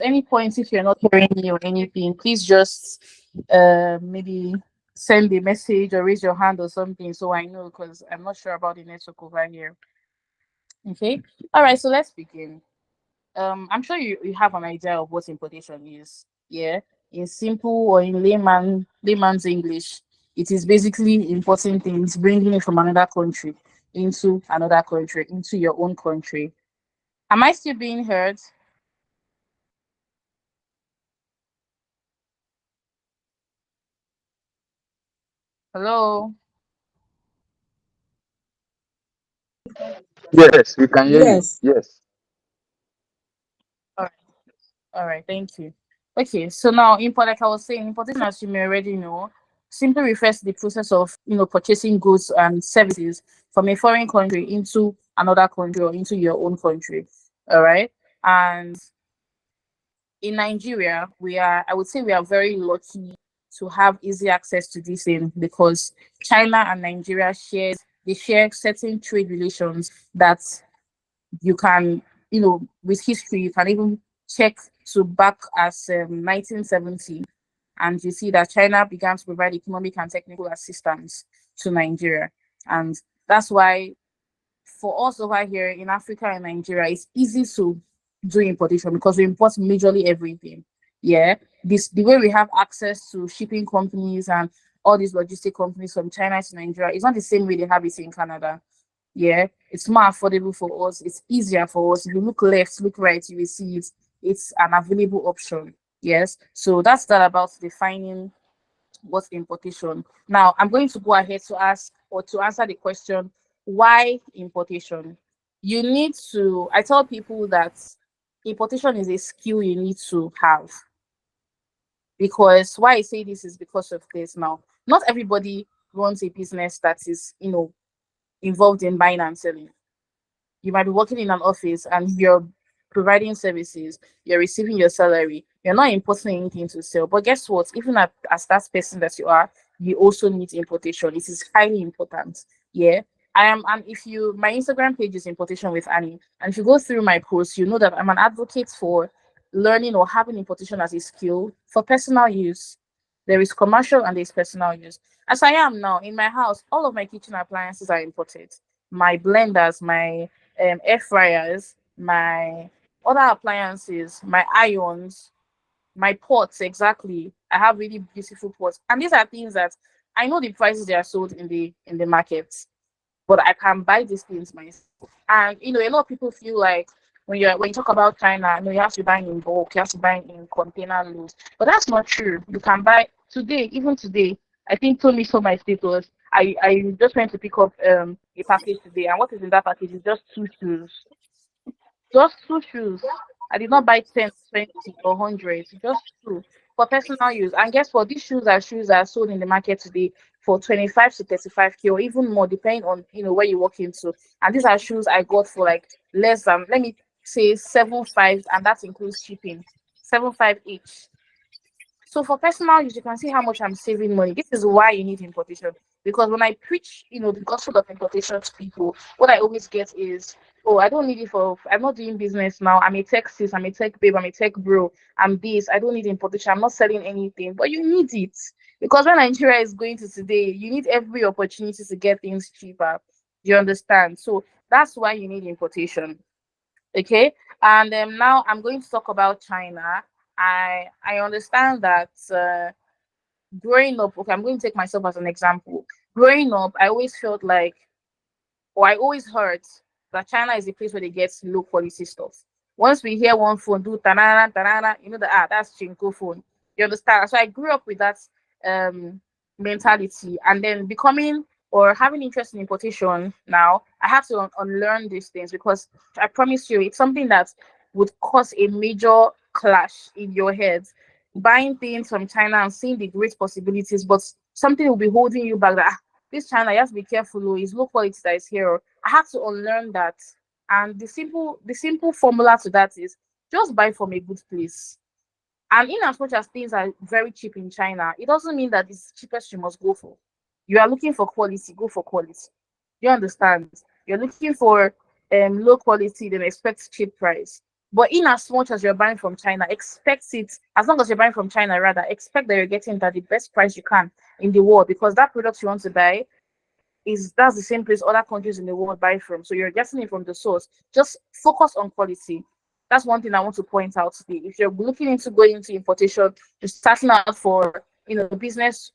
Any points, if you're not hearing me or anything, please just maybe send a message or raise your hand or something so I know, because I'm not sure about the network over here. Okay. All right, so let's begin. I'm sure you have an idea of what importation is. Yeah. In simple or in layman's English, it is basically importing things, bringing it from another country into your own country. Am I still being heard? Hello? Yes, we can hear you. Yes. Yes. All right, all right, thank you. Okay, so now import, like I was saying, importation, as you may already know, simply refers to the process of purchasing goods and services from a foreign country into another country or into your own country. All right. And in Nigeria, I would say we are very lucky to have easy access to this thing because China and Nigeria share certain trade relations that you can, with history, you can even check to back as 1970, and you see that China began to provide economic and technical assistance to Nigeria, and that's why for us over here in Africa and Nigeria, it's easy to do importation because we import majorly everything. Yeah, this the way we have access to shipping companies and all these logistic companies from China to Nigeria is not the same way they have it in Canada. Yeah, it's more affordable for us. It's easier for us. If you look left, look right, you will see it. It's an available option. Yes, so that's that about defining what's importation. Now, I'm going to go ahead to ask or to answer the question, why importation? I tell people that importation is a skill you need to have. Because why I say this is because of this now. Not everybody runs a business that is, involved in buying and selling. You might be working in an office and you're providing services, you're receiving your salary, you're not importing anything to sell. But guess what? Even as that person that you are, you also need importation. It is highly important. Yeah. I am, and if you, my Instagram page is importation with Annie, and if you go through my posts, you know that I'm an advocate for learning or having importation as a skill for personal use. There is commercial and there's personal use. As I am now in my house, all of my kitchen appliances are imported. My blenders, my air fryers, my other appliances, my irons, my pots. Exactly, I have really beautiful pots, and these are things that I know the prices they are sold in the market, but I can buy these things myself. And a lot of people feel like when you talk about China, you have to buy in bulk, you have to buy in container loads, but that's not true. You can buy today, even today. I think Tony saw my status. I just went to pick up a package today, and what is in that package is just two shoes. Just two shoes. I did not buy 10, 20, or 100. Just two for personal use. And guess what? These shoes are sold in the market today for 25 to 35K or even more, depending on where you walk into. And these are shoes I got for like less than, let me say, 7.5, and that includes shipping. 7.5 each. So for personal use, you can see how much I'm saving money. This is why you need importation. Because when I preach, the gospel of importation to people, what I always get is, oh, I don't need it I'm not doing business now. I'm a tech sis, I'm a tech babe, I'm a tech bro, I'm this. I don't need importation. I'm not selling anything. But you need it. Because when Nigeria is going to today, you need every opportunity to get things cheaper. Do you understand? So that's why you need importation. Okay, and now I'm going to talk about China. I understand that growing up, okay, I'm going to take myself as an example. Growing up, I always felt like, or I always heard that China is a place where they get low quality stuff. Once we hear one phone do tanana tanana, you know that that's Chinko phone. You understand? So I grew up with that um mentality, and then becoming or having interest in importation now, I have to unlearn these things because I promise you, it's something that would cause a major clash in your head. Buying things from China and seeing the great possibilities, but something will be holding you back. That this China, you have to be careful. Oh, it's low quality that is here. I had to unlearn that. And the simple formula to that is just buy from a good place. And in as much as things are very cheap in China, it doesn't mean that it's cheapest you must go for. You are looking for quality, go for quality. You understand? You're looking for low quality, then expect cheap price. But in as much as you're buying from China, expect it, as long as you're buying from China, rather, expect that you're getting it at the best price you can in the world, because that product you want to buy is that's the same place other countries in the world buy from. So you're getting it from the source. Just focus on quality. That's one thing I want to point out today. If you're looking into going into importation, you're starting out for business,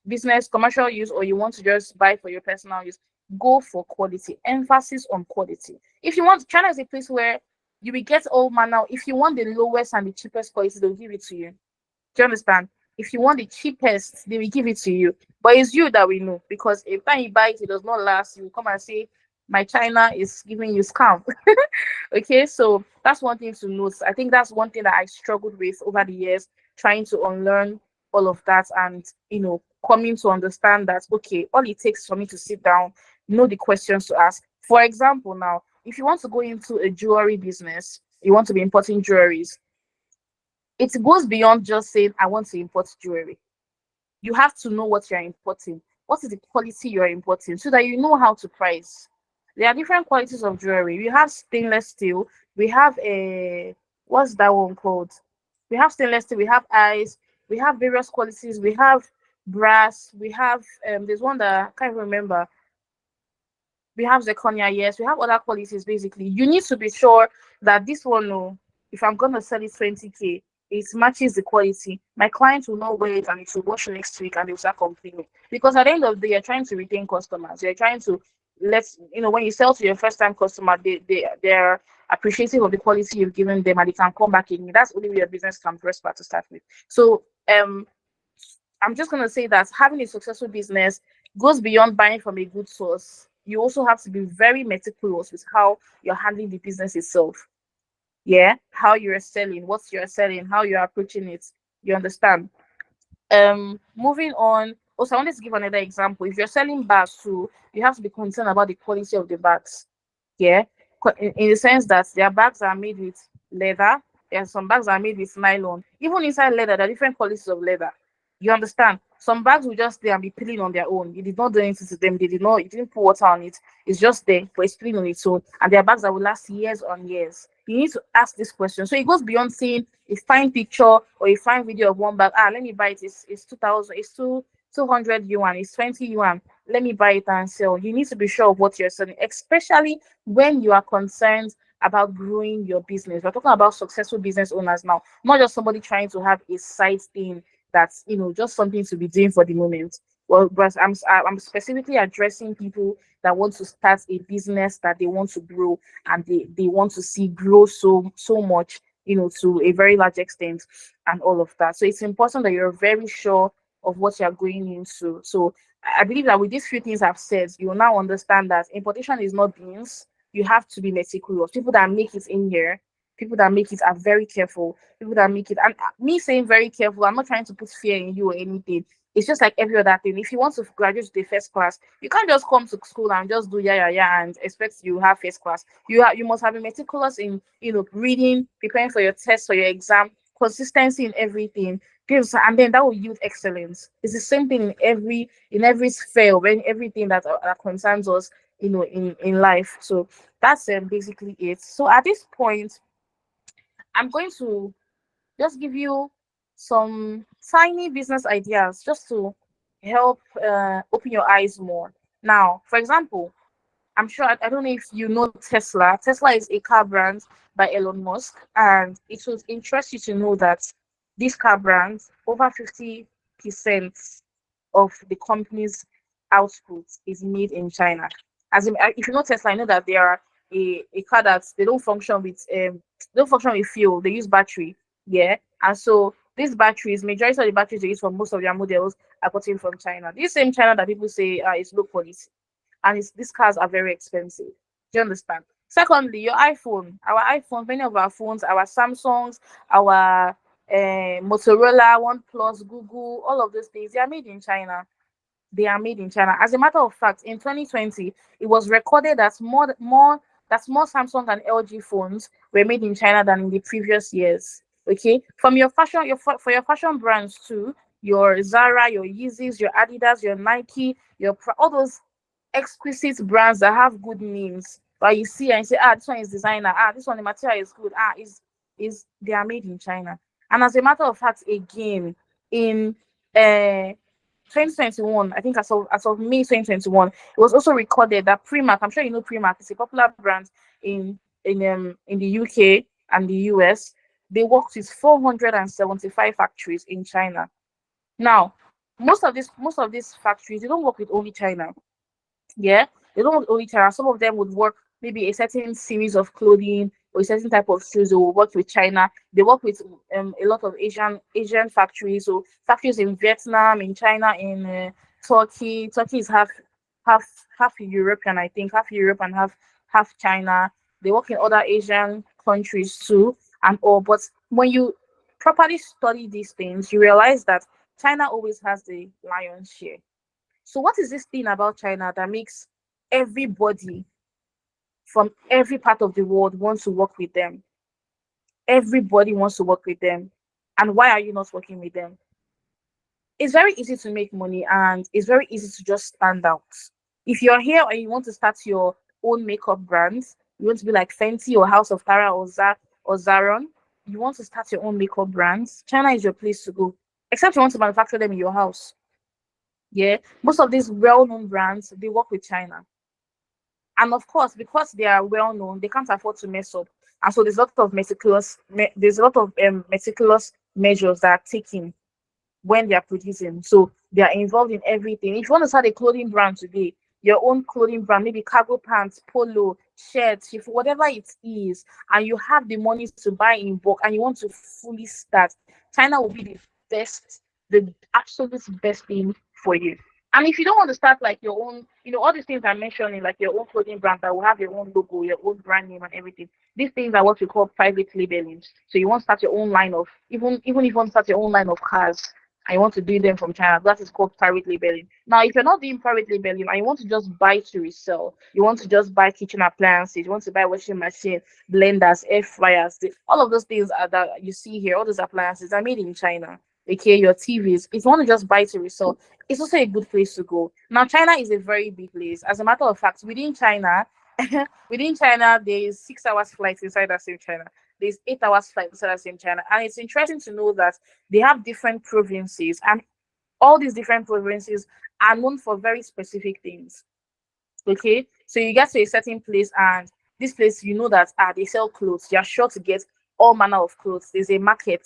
commercial use, or you want to just buy for your personal use, go for quality. Emphasis on quality. If you want, China is a place where you will get all manner. If you want the lowest and the cheapest quality, they'll give it to you. Do you understand? If you want the cheapest, they will give it to you. But it's you that we know, because if time you buy it, it does not last. You come and say, "My China is giving you scam." Okay, so that's one thing to note. I think that's one thing that I struggled with over the years, trying to unlearn all of that, and coming to understand that okay, all it takes for me to sit down, know the questions to ask. For example, now, if you want to go into a jewelry business, you want to be importing jewelries, it goes beyond just saying I want to import jewelry. You have to know what you're importing. What is the quality you're importing so that you know how to price. There are different qualities of jewelry. We have stainless steel. We have a what's that one called? We have stainless steel. We have ice. We have various qualities. We have brass. We have there's one that I can't remember. We have zirconia, yes, we have other qualities. Basically, you need to be sure that this one, no, if I'm gonna sell it 20K, it matches the quality. My clients will not wear it and it will wash next week and they'll start complaining. Because at the end of the day, you're trying to retain customers. You're trying to let when you sell to your first time customer, they're appreciative of the quality you've given them and they can come back in. That's only where your business can prosper to start with. So I'm just going to say that having a successful business goes beyond buying from a good source. You also have to be very meticulous with how you're handling the business itself. Yeah, how you're selling, what you're selling, how you're approaching it. You understand? Moving on. Also, I wanted to give another example. If you're selling bags too, you have to be concerned about the quality of the bags. Yeah, in the sense that their bags are made with leather. There are some bags are made with nylon. Even inside leather, there are different qualities of leather. You understand? Some bags will just stay and be peeling on their own. You did not do anything to them. They did not. You didn't put water on it. It's just there, but it's peeling on its own. And there are bags that will last years on years. You need to ask this question. So it goes beyond seeing a fine picture or a fine video of one bag. Let me buy it. It's 2,000. It's 200 yuan. It's 20 yuan. Let me buy it and sell. You need to be sure of what you're selling, especially when you are concerned about growing your business. We're talking about successful business owners now, not just somebody trying to have a side thing that's just something to be doing for the moment. Well, but I'm specifically addressing people that want to start a business that they want to grow, and they want to see grow so much, to a very large extent, and all of that. So it's important that you're very sure of what you're going into. So I believe that with these few things I've said, you will now understand that importation is not beans. You have to be meticulous. People that make it in here, people that make it are very careful. People that make it, and me saying very careful, I'm not trying to put fear in you or anything. It's just like every other thing. If you want to graduate to the first class, you can't just come to school and just do yeah and expect you have first class. You must have been meticulous in reading, preparing for your test, for your exam, consistency in everything. And then that will yield excellence. It's the same thing in every sphere, when everything that concerns us, in life. So that's basically it. So at this point, I'm going to just give you some tiny business ideas just to help open your eyes more. Now, for example, I'm sure I don't know if you know Tesla. Tesla is a car brand by Elon Musk, and it would interest you to know that this car brand, over 50% of the company's output is made in China. As in, if you know Tesla, I know that they are a car that they don't function with fuel. They use battery. Yeah, and so these batteries, majority of the batteries they use for most of their models are gotten from China. This same China that people say is low quality, and these cars are very expensive. Do you understand? Secondly, your iPhone, our iPhone, many of our phones, our Samsungs, our Motorola, OnePlus, Google, all of those things, they are made in China. They are made in China. As a matter of fact, in 2020, it was recorded that more Samsung and LG phones were made in China than in the previous years. Okay, from your fashion, for your fashion brands too, your Zara, your Yeezys, your Adidas, your Nike, all those exquisite brands that have good names. But you see and you say, this one is designer. This one the material is good. Is is they are made in China. And as a matter of fact, again, in uh 2021, I think as of May 2021, it was also recorded that Primark, I'm sure you know Primark, is a popular brand in in the UK and the US. They worked with 475 factories in China. Now, most of these factories, they don't work with only China. Yeah, they don't work only China. Some of them would work maybe a certain series of clothing or a certain type of shoes. They will work with China. They work with a lot of Asian factories. So factories in Vietnam, in China, in Turkey. Turkey is half half European, I think, half Europe and half China. They work in other Asian countries too, and all. But when you properly study these things, you realize that China always has the lion's share. So, what is this thing about China that makes everybody from every part of the world want to work with them? Everybody wants to work with them. And why are you not working with them? It's very easy to make money and it's very easy to just stand out. If you're here and you want to start your own makeup brands, you want to be like Fenty or House of Tara or Zaron, you want to start your own makeup brands, China is your place to go. Except you want to manufacture them in your house. Yeah. Most of these well-known brands, they work with China. And of course, because they are well known, they can't afford to mess up. And so there's a lot of meticulous measures that are taken when they are producing. So they are involved in everything. If you want to start a clothing brand today, your own clothing brand, maybe cargo pants, polo, shirts, if whatever it is, and you have the money to buy in bulk and you want to fully start, China will be the absolute best thing for you. And if you don't want to start like your own, all these things I'm mentioning, like your own clothing brand that will have your own logo, your own brand name and everything, these things are what we call private labeling. So you want to start your own line of, even if you want to start your own line of cars, and you want to do them from China, that is called private labeling. Now, if you're not doing private labeling and you want to just buy to resell, you want to just buy kitchen appliances, you want to buy washing machine, blenders, air fryers, all of those things are that you see here, all those appliances are made in China. Okay, your TVs. If you want to just buy to resell, it's also a good place to go. Now, China is a very big place. As a matter of fact, within China, within China, there is 6 hours flight inside that same China. There's 8 hours flight inside that same China. And it's interesting to know that they have different provinces, and all these different provinces are known for very specific things. Okay, so you get to a certain place, and this place, you know that they sell clothes. You're sure to get all manner of clothes. There's a market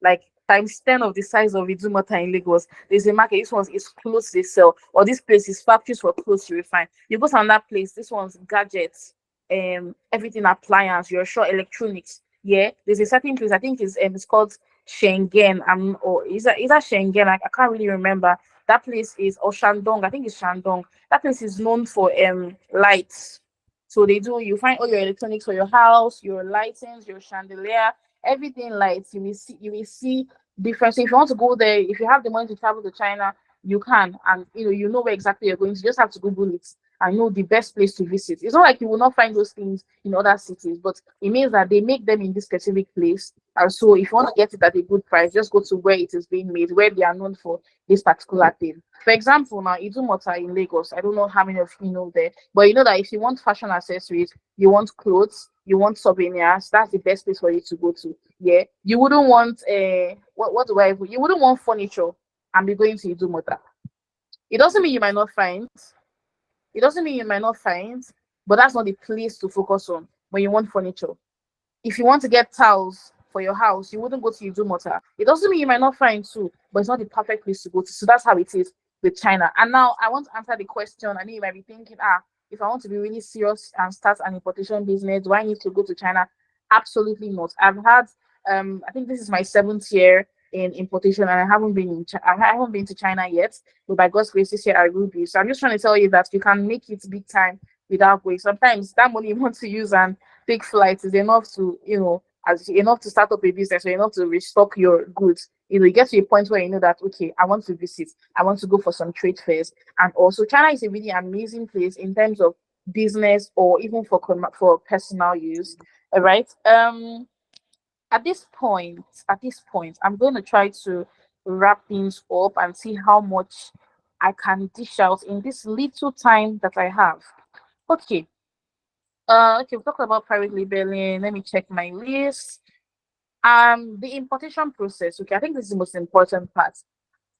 like times 10 of the size of Idumota in Lagos. There's a market. This one's is clothes they sell, or this place is factories for clothes you will find. You go to another place, this one's gadgets, everything appliance, you're sure electronics. Yeah, there's a certain place, I think it's called Schengen, or is that Schengen? I can't really remember. That place is, or Shandong, I think it's Shandong. That place is known for lights. So you find all your electronics for your house, your lightings, your chandelier, everything lights. You will see different. So if you want to go there, if you have the money to travel to China, you can, and you know where exactly you're going. So you just have to Google it and know the best place to visit. It's not like you will not find those things in other cities, but it means that they make them in this specific place. And so if you want to get it at a good price, just go to where it is being made, where they are known for this particular thing. For example, now Idumota in Lagos, I don't know how many of you know there, but you know that if you want fashion accessories, you want clothes, you want souvenirs, that's the best place for you to go to. Yeah, you wouldn't want what do I? You wouldn't want furniture and be going to Idumota. It doesn't mean you might not find. It doesn't mean you might not find, but that's not the place to focus on when you want furniture. If you want to get towels for your house, you wouldn't go to Idumota. It doesn't mean you might not find two, but it's not the perfect place to go to. So that's how it is with China. And now I want to answer the question. I know you might be thinking, if I want to be really serious and start an importation business, do I need to go to China? Absolutely not. I think this is my 7th year in importation, and I haven't been to China yet. But by God's grace, this year I will be. So I'm just trying to tell you that you can make it big time without going. Sometimes that money you want to use and take flights is enough to, as enough to start up a business or enough to restock your goods. You get to a point where you know that, okay, I want to visit, I want to go for some trade fairs. And also China is a really amazing place in terms of business or even for personal use. All right. At this point, I'm going to try to wrap things up and see how much I can dish out in this little time that I have. Okay. Okay, we talked about private labeling. Let me check my list. The importation process. Okay, I think this is the most important part.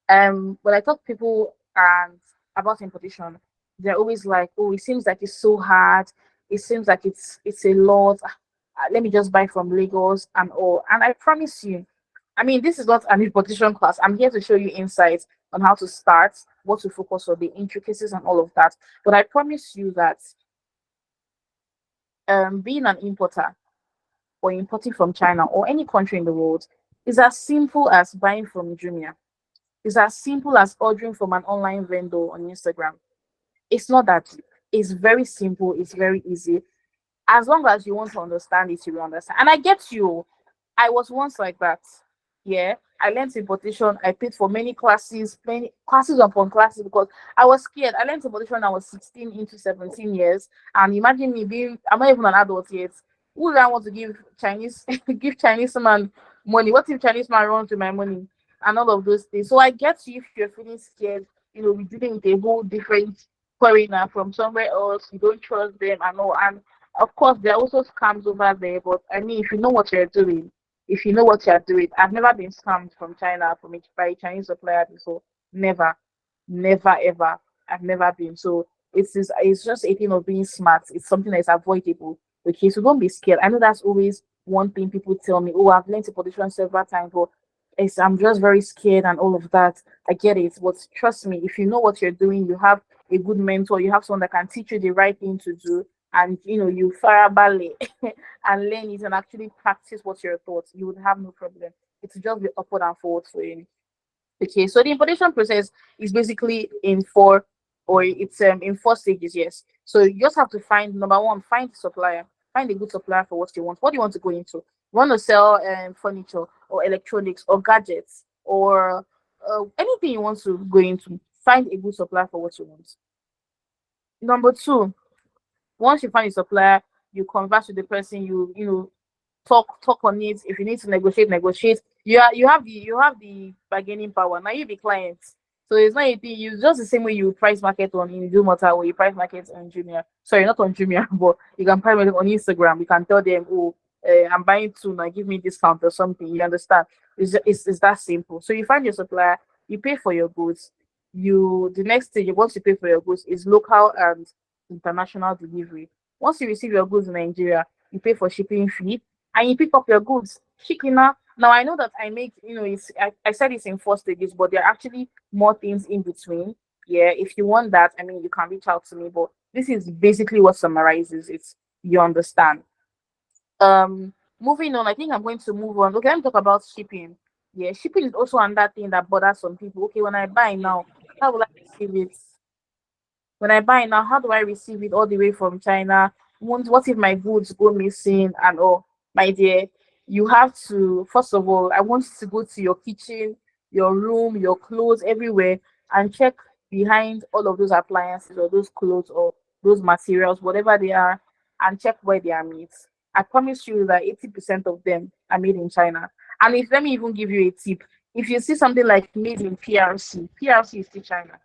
When I talk to people and about importation, they're always like, "Oh, it seems like it's so hard. It seems like it's a lot. Let me just buy from Lagos and all." And I promise you, I mean, this is not an importation class. I'm here to show you insights on how to start, what to focus on, the intricacies, and all of that. But I promise you that being an importer or importing from China or any country in the world is as simple as buying from Jumia. It's as simple as ordering from an online vendor on Instagram. It's not that deep. It's very simple. It's very easy. As long as you want to understand it, you will understand. And I get you. I was once like that. Yeah. I learned importation. I paid for many classes upon classes because I was scared. I learned importation when I was 16 into 17 years. And imagine me being, I'm not even an adult yet. Who do I want to give Chinese, give Chinese man money? What if Chinese man runs with my money? And all of those things. So I get you if you're feeling scared, we're dealing with a whole different foreigner from somewhere else. You don't trust them and all. And of course, there are also scams over there, but I mean, if you know what you're doing, if you know what you're doing, I've never been scammed from China by a Chinese supplier before. Never, never, ever. I've never been. So it's just a thing of being smart. It's something that is avoidable. Okay, so don't be scared. I know that's always one thing people tell me. Oh, I've learned a position several times, but I'm just very scared and all of that. I get it, but trust me, if you know what you're doing, you have a good mentor, you have someone that can teach you the right thing to do, and you farabale and learn it and actually practice what you're taught, you would have no problem. It's just be upward and forward for you. Okay, so the importation process is basically in four stages, yes. So you just have to find number one, find the supplier, find a good supplier for what you want. What do you want to go into? You want to sell furniture or electronics or gadgets or anything you want to go into. Find a good supplier for what you want. Number two, once you find a supplier, you converse with the person, talk on it. If you need to negotiate, negotiate. You have the bargaining power. Now you be clients. So it's not a thing. You just the same way you price market on in Zoomata or you price market on Jumia. Sorry, not on Jumia, but you can price market on Instagram. You can tell them, oh, I'm buying two now, give me discount or something. You understand? It's that simple. So you find your supplier, you pay for your goods. The next stage once you pay for your goods is local and international delivery. Once you receive your goods in Nigeria, you pay for shipping fee and you pick up your goods. Shikina. Now I know that I make, I said it's in four stages, but there are actually more things in between. Yeah, if you want that, I mean, you can reach out to me. But this is basically what summarizes it. You understand? Moving on, I think I'm going to move on. Okay, let me talk about shipping. Yeah, shipping is also another thing that bothers some people. Okay, when I buy now, how will I receive it? When I buy now, how do I receive it all the way from China? What if my goods go missing and all? My dear, you have to, first of all, I want you to go to your kitchen, your room, your clothes, everywhere, and check behind all of those appliances or those clothes or those materials, whatever they are, and check where they are made. I promise you that 80% of them are made in China. And if let me even give you a tip, if you see something like made in PRC is still China.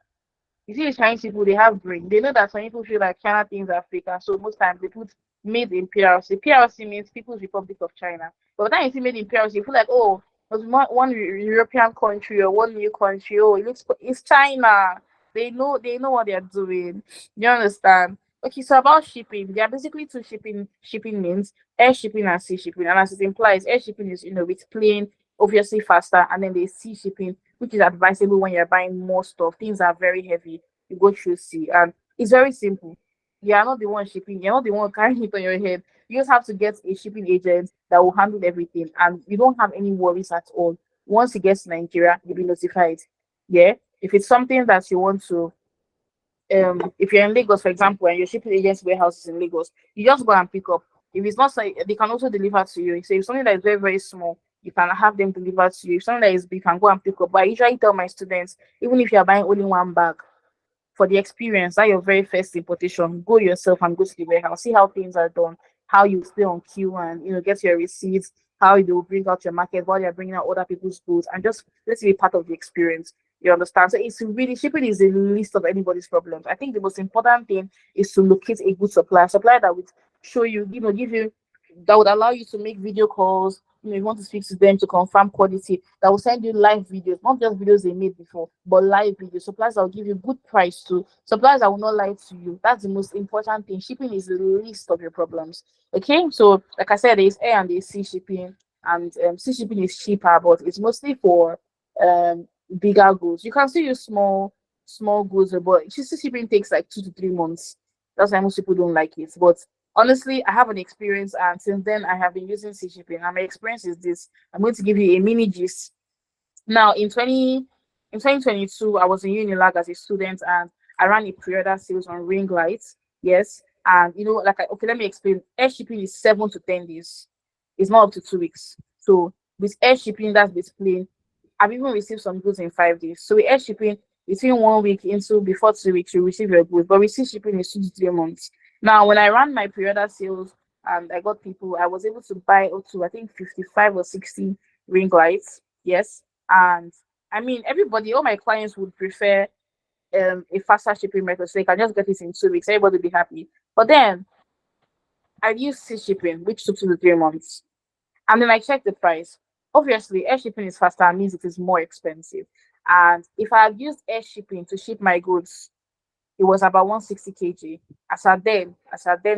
You see, the Chinese people, they have brain. They know that some people feel like China things are fake, and so most times they put made in PRC. PRC means People's Republic of China. But by the time you see made in PRC, you feel like, oh, there's one European country or one new country. Oh, it's China. They know what they're doing. You understand? Okay, so about shipping, there are basically two shipping means air shipping and sea shipping. And as it implies, air shipping is with plane, obviously faster, and then there's sea shipping, which is advisable when you're buying more stuff. Things are very heavy. You go through sea, and it's very simple. You are not the one shipping. You're not the one carrying it on your head. You just have to get a shipping agent that will handle everything, and you don't have any worries at all. Once it gets to Nigeria, you'll be notified. Yeah, if it's something that you want to if you're in Lagos, for example, and your shipping agent's warehouse is in Lagos, you just go and pick up. If it's not, they can also deliver to you. So if something that is very, very small, you can have them deliver to you. If something that is big, you can go and pick up. But I usually tell my students, even if you're buying only one bag, for the experience, that your very first importation, go yourself and go to the warehouse, see how things are done, how you stay on queue and get your receipts, how you will bring out your market while you're bringing out other people's goods, and just let's be part of the experience. You understand? So it's really shipping is the least of anybody's problems. I think the most important thing is to locate a good supplier that would show you, give you that would allow you to make video calls, you want to speak to them to confirm quality, that will send you live videos, not just videos they made before, but live videos. Suppliers that will give you good price too. Suppliers that will not lie to you. That's the most important thing. Shipping is the least of your problems. Okay, so like I said, there's air and there's sea shipping, and sea shipping is cheaper, but it's mostly for bigger goods. You can still use small goods, but sea shipping takes like 2 to 3 months. That's why most people don't like it. But honestly, I have an experience, and since then I have been using sea shipping. And my experience is this. I'm going to give you a mini gist. Now, in 2022, I was in Unilag as a student, and I ran a pre-order sales on ring lights. Yes, and okay, let me explain. Air shipping is 7 to 10 days. It's not up to 2 weeks. So with air shipping, that's basically I've even received some goods in 5 days. So with air shipping, between 1 week into before 2 weeks, you receive your goods. But with sea shipping, is 2 to 3 months. Now, when I ran my pre-order sales and I got people, I was able to buy up to I think 55 or 60 ring lights. Yes, and I mean everybody, all my clients would prefer a faster shipping method, so they can just get it in 2 weeks. Everybody will be happy. But then I used sea shipping, which took 2 to 3 months. And then I checked the price. Obviously, air shipping is faster, means it is more expensive. And if I had used air shipping to ship my goods, it was about 160 kg. As at then,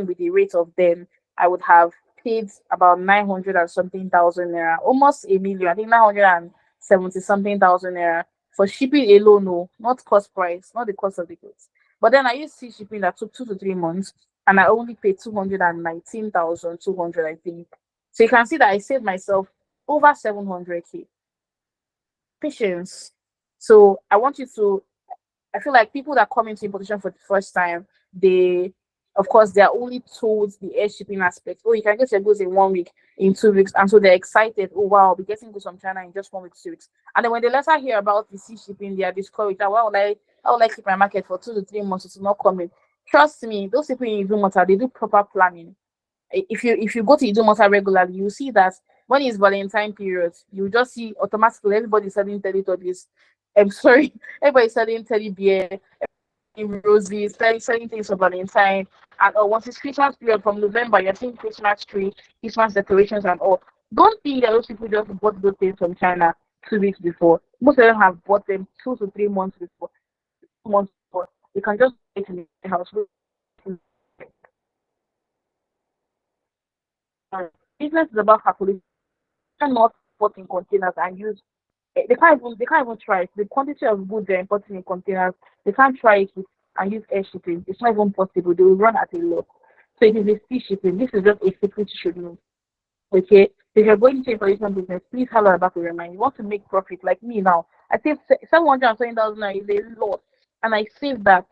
with the rate of then, I would have paid about 900 and something thousand naira, almost a million. I think 970 something thousand naira for shipping alone. No, not cost price, not the cost of the goods. But then I used sea shipping that took 2 to 3 months, and I only paid 219,200, I think. So you can see that I saved myself over 700K. Patience. So I feel like people that come into importation for the first time, they, of course, they are only told the air shipping aspect. Oh, you can get your goods in 1 week, in 2 weeks, and so they're excited. Oh wow, I'll be getting goods from China in just 1 week, 2 weeks. And then when they later hear about the sea shipping, they are discouraged. Why would I keep my market for 2 to 3 months? It's not coming. Trust me, those people in Idumota, they do proper planning. If you go to Idumota regularly, you see that when it's Valentine period, you just see automatically everybody selling Teletubbies. I'm sorry, everybody selling teddy bear, roses, selling things for Valentine, and once it's Christmas period from November, you're seeing Christmas tree, Christmas decorations, and all. Don't think that those people just bought those things from China 2 weeks before. Most of them have bought them 2 to 3 months before. 2 months before. You can just get in the house. Business is about calculation, not put in containers and use. They can't even try it. The quantity of goods they're importing in containers, they can't try it with, and use air shipping. It's not even possible. They will run at a loss. So it is a sea shipping. This is just a secret you should know. Okay. So if you're going into information business, please have that back of your mind. You want to make profit like me now. I saved 720,000 is a lot. And I saved that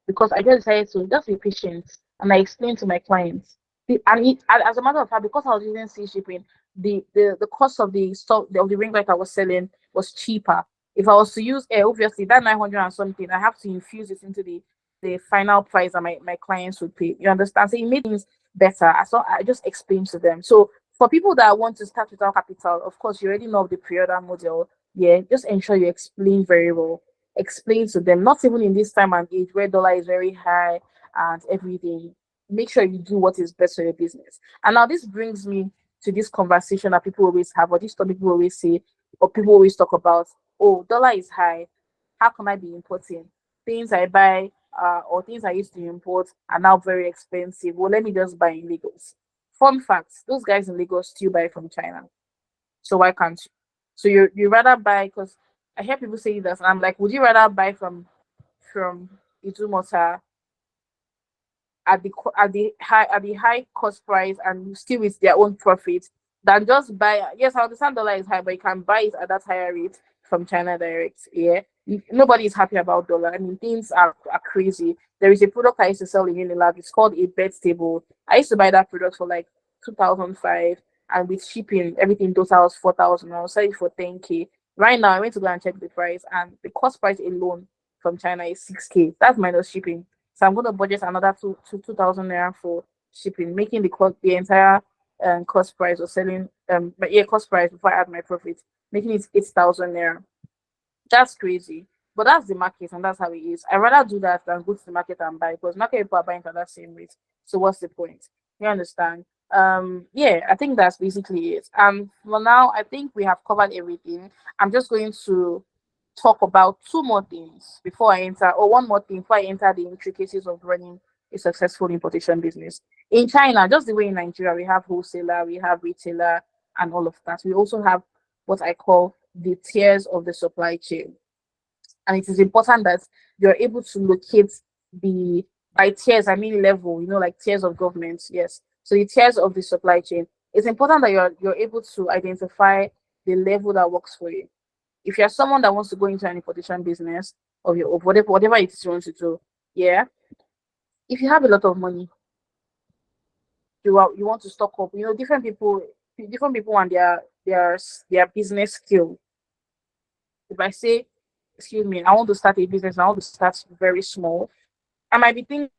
because I just decided to just be patient, and I explained to my clients. As a matter of fact, because I was using sea shipping, the cost of the stock of the ring light I was selling was cheaper. If I was to use air, obviously that 900 and something, I have to infuse it into the final price that my clients would pay. You understand? So it made things better. I just explained to them. So for people that want to start without capital, of course, you already know the pre-order model. Yeah, just ensure you explain very well. Explain to them, not even in this time and age where dollar is very high and everything. Make sure you do what is best for your business. And now this brings me to this conversation that people always have, or this topic people always say, or people always talk about. Oh, dollar is high. How can I be importing? Things I buy or things I used to import are now very expensive. Well, let me just buy in Lagos. Fun facts: those guys in Lagos still buy from China. So why can't you? So you rather buy, because I hear people say that, and I'm like, would you rather buy from Idumota at the high cost price and still with their own profit than just buy? Yes, I understand dollar is high, but you can buy it at that higher rate from China direct. Yeah, nobody is happy about dollar. I mean, things are crazy. There is a product I used to sell in Unilag. It's called a bed table. I used to buy that product for like 2005, and with shipping, everything total was 4,000. I was selling it for 10K. Right now, I went to go and check the price, and the cost price alone from China is 6K. That's minus shipping. So I'm going to budget another 2,000 naira for shipping, making the entire cost price of selling but yeah, cost price before I add my profit, making it 8,000 naira. That's crazy. But that's the market, and that's how it is. I rather do that than go to the market and buy, because market people are buying at that same rate. So what's the point? You understand? Yeah, I think that's basically it. And for now, I think we have covered everything. I'm just going to talk about two more things before I enter, or one more thing before I enter the intricacies of running a successful importation business. In China, just the way in Nigeria, we have wholesaler, we have retailer, and all of that. We also have what I call the tiers of the supply chain. And it is important that you're able to locate the, by tiers, I mean level, like tiers of government. Yes. So the tiers of the supply chain. It's important that you're able to identify the level that works for you. If you're someone that wants to go into an importation business of whatever it is you want to do, yeah. If you have a lot of money, you want to stock up. Different people and their business skill. If I say, excuse me, I want to start a business, I want to start very small. I might be thinking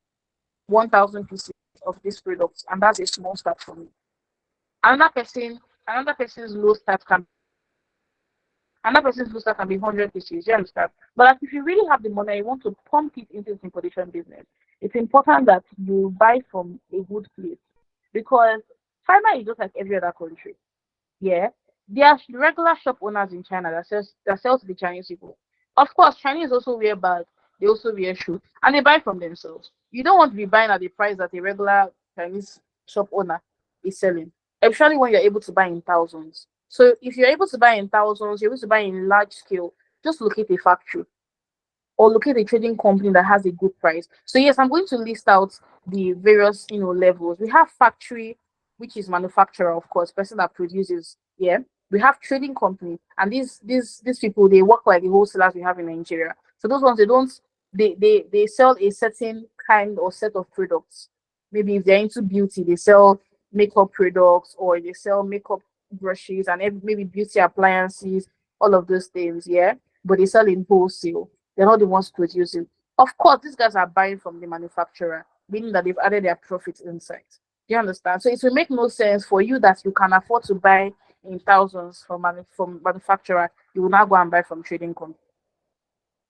1,000 pieces of this product, and that's a small start for me. Another person, another person's low start can another person's low start can be 100 pieces. You understand? But like, if you really have the money, you want to pump it into this importation business. It's important that you buy from a good place, because China is just like every other country. Yeah, there are regular shop owners in China that sells to the Chinese people. Of course, Chinese also wear bags, they also wear shoes, and they buy from themselves. You don't want to be buying at the price that a regular Chinese shop owner is selling, especially when you're able to buy in thousands. So if you're able to buy in thousands, you're able to buy in large scale. Just locate a factory or locate a trading company that has a good price. So yes, I'm going to list out the various levels. We have factory, which is manufacturer, of course, person that produces. Yeah, we have trading company, and these people, they work like the wholesalers we have in Nigeria. So those ones, they sell a certain kind or set of products. Maybe if they're into beauty, they sell makeup products, or they sell makeup brushes and maybe beauty appliances, all of those things. Yeah, but they sell in wholesale. They're not the ones producing. Of course, these guys are buying from the manufacturer, meaning that they've added their profits inside. Do you understand? So it will make no sense for you that you can afford to buy in thousands from manufacturer. You will now go and buy from trading company.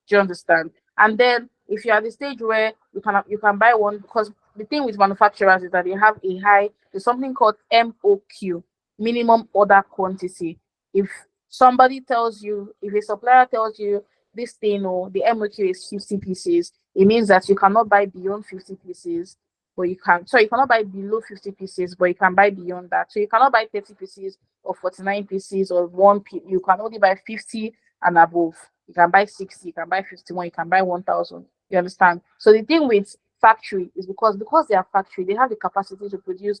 Do you understand? And then if you're at the stage where you can buy one, because the thing with manufacturers is that they have there's something called MOQ, minimum order quantity. If if a supplier tells you this thing, or the MOQ is 50 pieces, it means that you cannot buy beyond 50 pieces, but you cannot buy below 50 pieces, but you can buy beyond that. So you cannot buy 30 pieces or 49 pieces or you can only buy 50 and above. You can buy 60, you can buy 51, you can buy 1,000. You understand? So the thing with factory is because they are factory, they have the capacity to produce,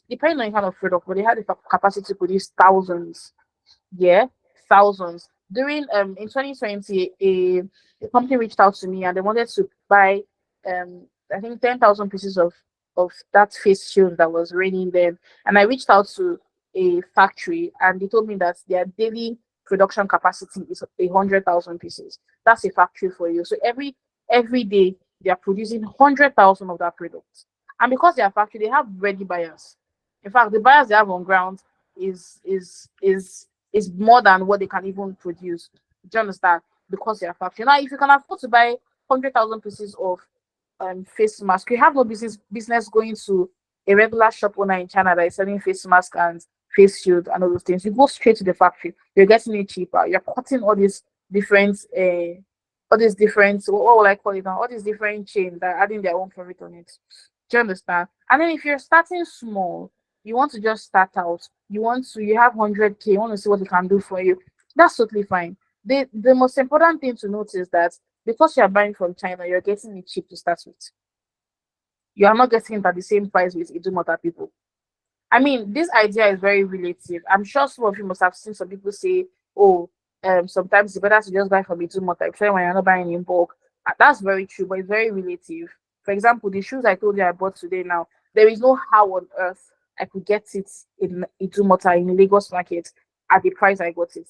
depending on the kind of product, but they have the capacity to produce thousands. Yeah, thousands. During in 2020, a company reached out to me and they wanted to buy I think 10,000 pieces of that face shield that was raining then. And I reached out to a factory and they told me that their daily production capacity is 100,000 pieces. That's a factory for you. So every day they are producing 100,000 of that product. And because they are factory, they have ready buyers. In fact, the buyers they have on ground is is is is more than what they can even produce. Do you understand? Because they are factory. Now, if you can afford to buy 100,000 pieces of face mask, you have no business going to a regular shop owner in China that is selling face mask and face shield and all those things. You go straight to the factory. You're getting it cheaper. You're cutting all these different what will I call it now? All these different chains that are adding their own profit on it. Do you understand? And then if you're starting small, you want to just start out, you have 100K, you want to see what it can do for you. That's totally fine. The most important thing to note is that because you're buying from China, you're getting it cheap to start with. You are not getting it at the same price with Idumota people. I mean, this idea is very relative. I'm sure some of you must have seen some people say, "Oh, sometimes it's better to just buy from Idumota, especially when you're not buying in bulk." That's very true, but it's very relative. For example, the shoes I told you I bought today. Now, there is no how on earth I could get it in Idumota in Lagos market at the price I got it.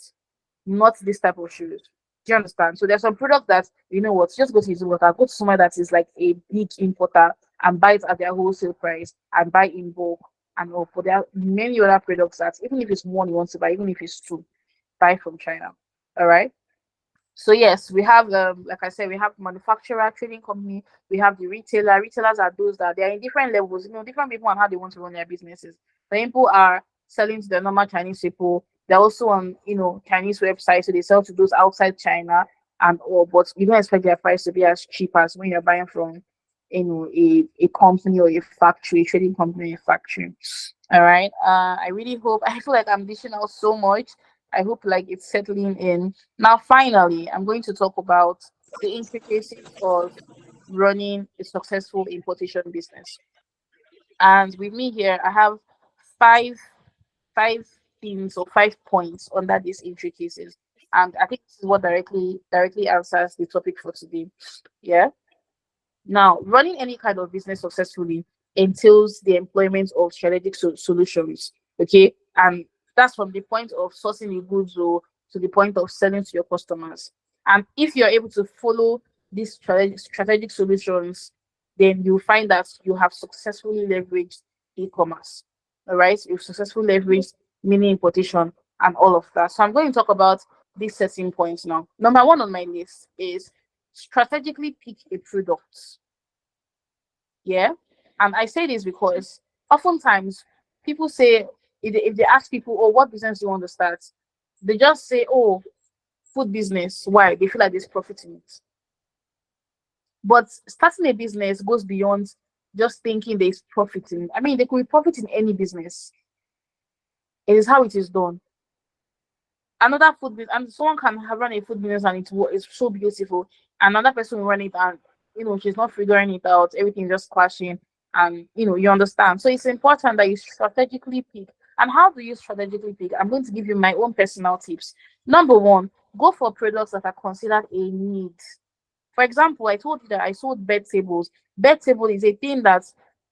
Not this type of shoes. Do you understand? So there's some products that just go to Idumota, go to somewhere that is like a big importer and buy it at their wholesale price and buy in bulk and all. But there are many other products that even if it's one you want to buy, even if it's two, buy from China. All right. So yes, we have like I said, we have manufacturer, trading company, we have the retailer. Retailers are those that they are in different levels, different people and how they want to run their businesses. Some people are selling to the normal Chinese people. They're also on Chinese websites, so they sell to those outside China and all, but you don't expect their price to be as cheap as when you're buying from a company or a factory, a trading company, a factory. All right. I really hope I feel like I'm dishing out so much. I hope like it's settling in. Now, finally, I'm going to talk about the intricacies of running a successful importation business. And with me here, I have five five things or 5 points under these intricacies. And I think this is what directly answers the topic for today. Yeah. Now, running any kind of business successfully entails the employment of strategic solutions. Okay, and that's from the point of sourcing the goods or to the point of selling to your customers. And if you're able to follow these strategic solutions, then you'll find that you have successfully leveraged e-commerce. All right, you've successfully leveraged mini importation and all of that. So I'm going to talk about these 13 points now. Number one on my list is strategically pick a product. Yeah. And I say this because oftentimes people say, if they ask people, oh, what business do you want to start? They just say, oh, food business. Why? They feel like there's profit in it. But starting a business goes beyond just thinking there's profit in. I mean, there could be profit in any business. It is how it is done. Another food business, and someone can have run a food business and it's so beautiful. Another person will run it and she's not figuring it out, everything just clashing, and you understand. So it's important that you strategically pick. And how do you strategically pick? I'm going to give you my own personal tips. Number one, go for products that are considered a need. For example, I told you that I sold bed tables. Bed table is a thing that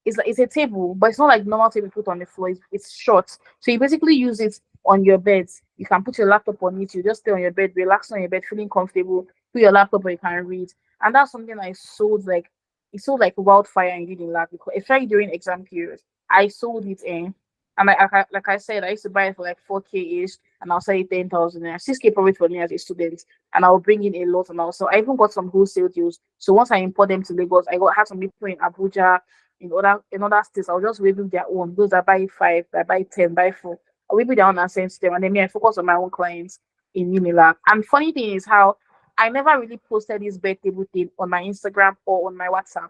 is like it's a table, but it's not like normal table you put on the floor. It's short, so you basically use it on your bed. You can put your laptop on it. You just stay on your bed, relax on your bed, feeling comfortable. Put your laptop where you can read, and that's something I sold like it sold like wildfire in reading lab because especially during exam periods. I sold it in, and like I said, I used to buy it for like 4K ish, and I'll sell it 10,000 and 6K profit for me as a student, and I'll bring in a lot. And also, I even got some wholesale deals. So once I import them to Lagos, had some people in Abuja, in other states. I'll just review their own. Those that buy five, that buy 10, buy four. I'll review their own and send to them. And then me, I focus on my own clients in Unilag. And funny thing is how I never really posted this bed table thing on my Instagram or on my WhatsApp.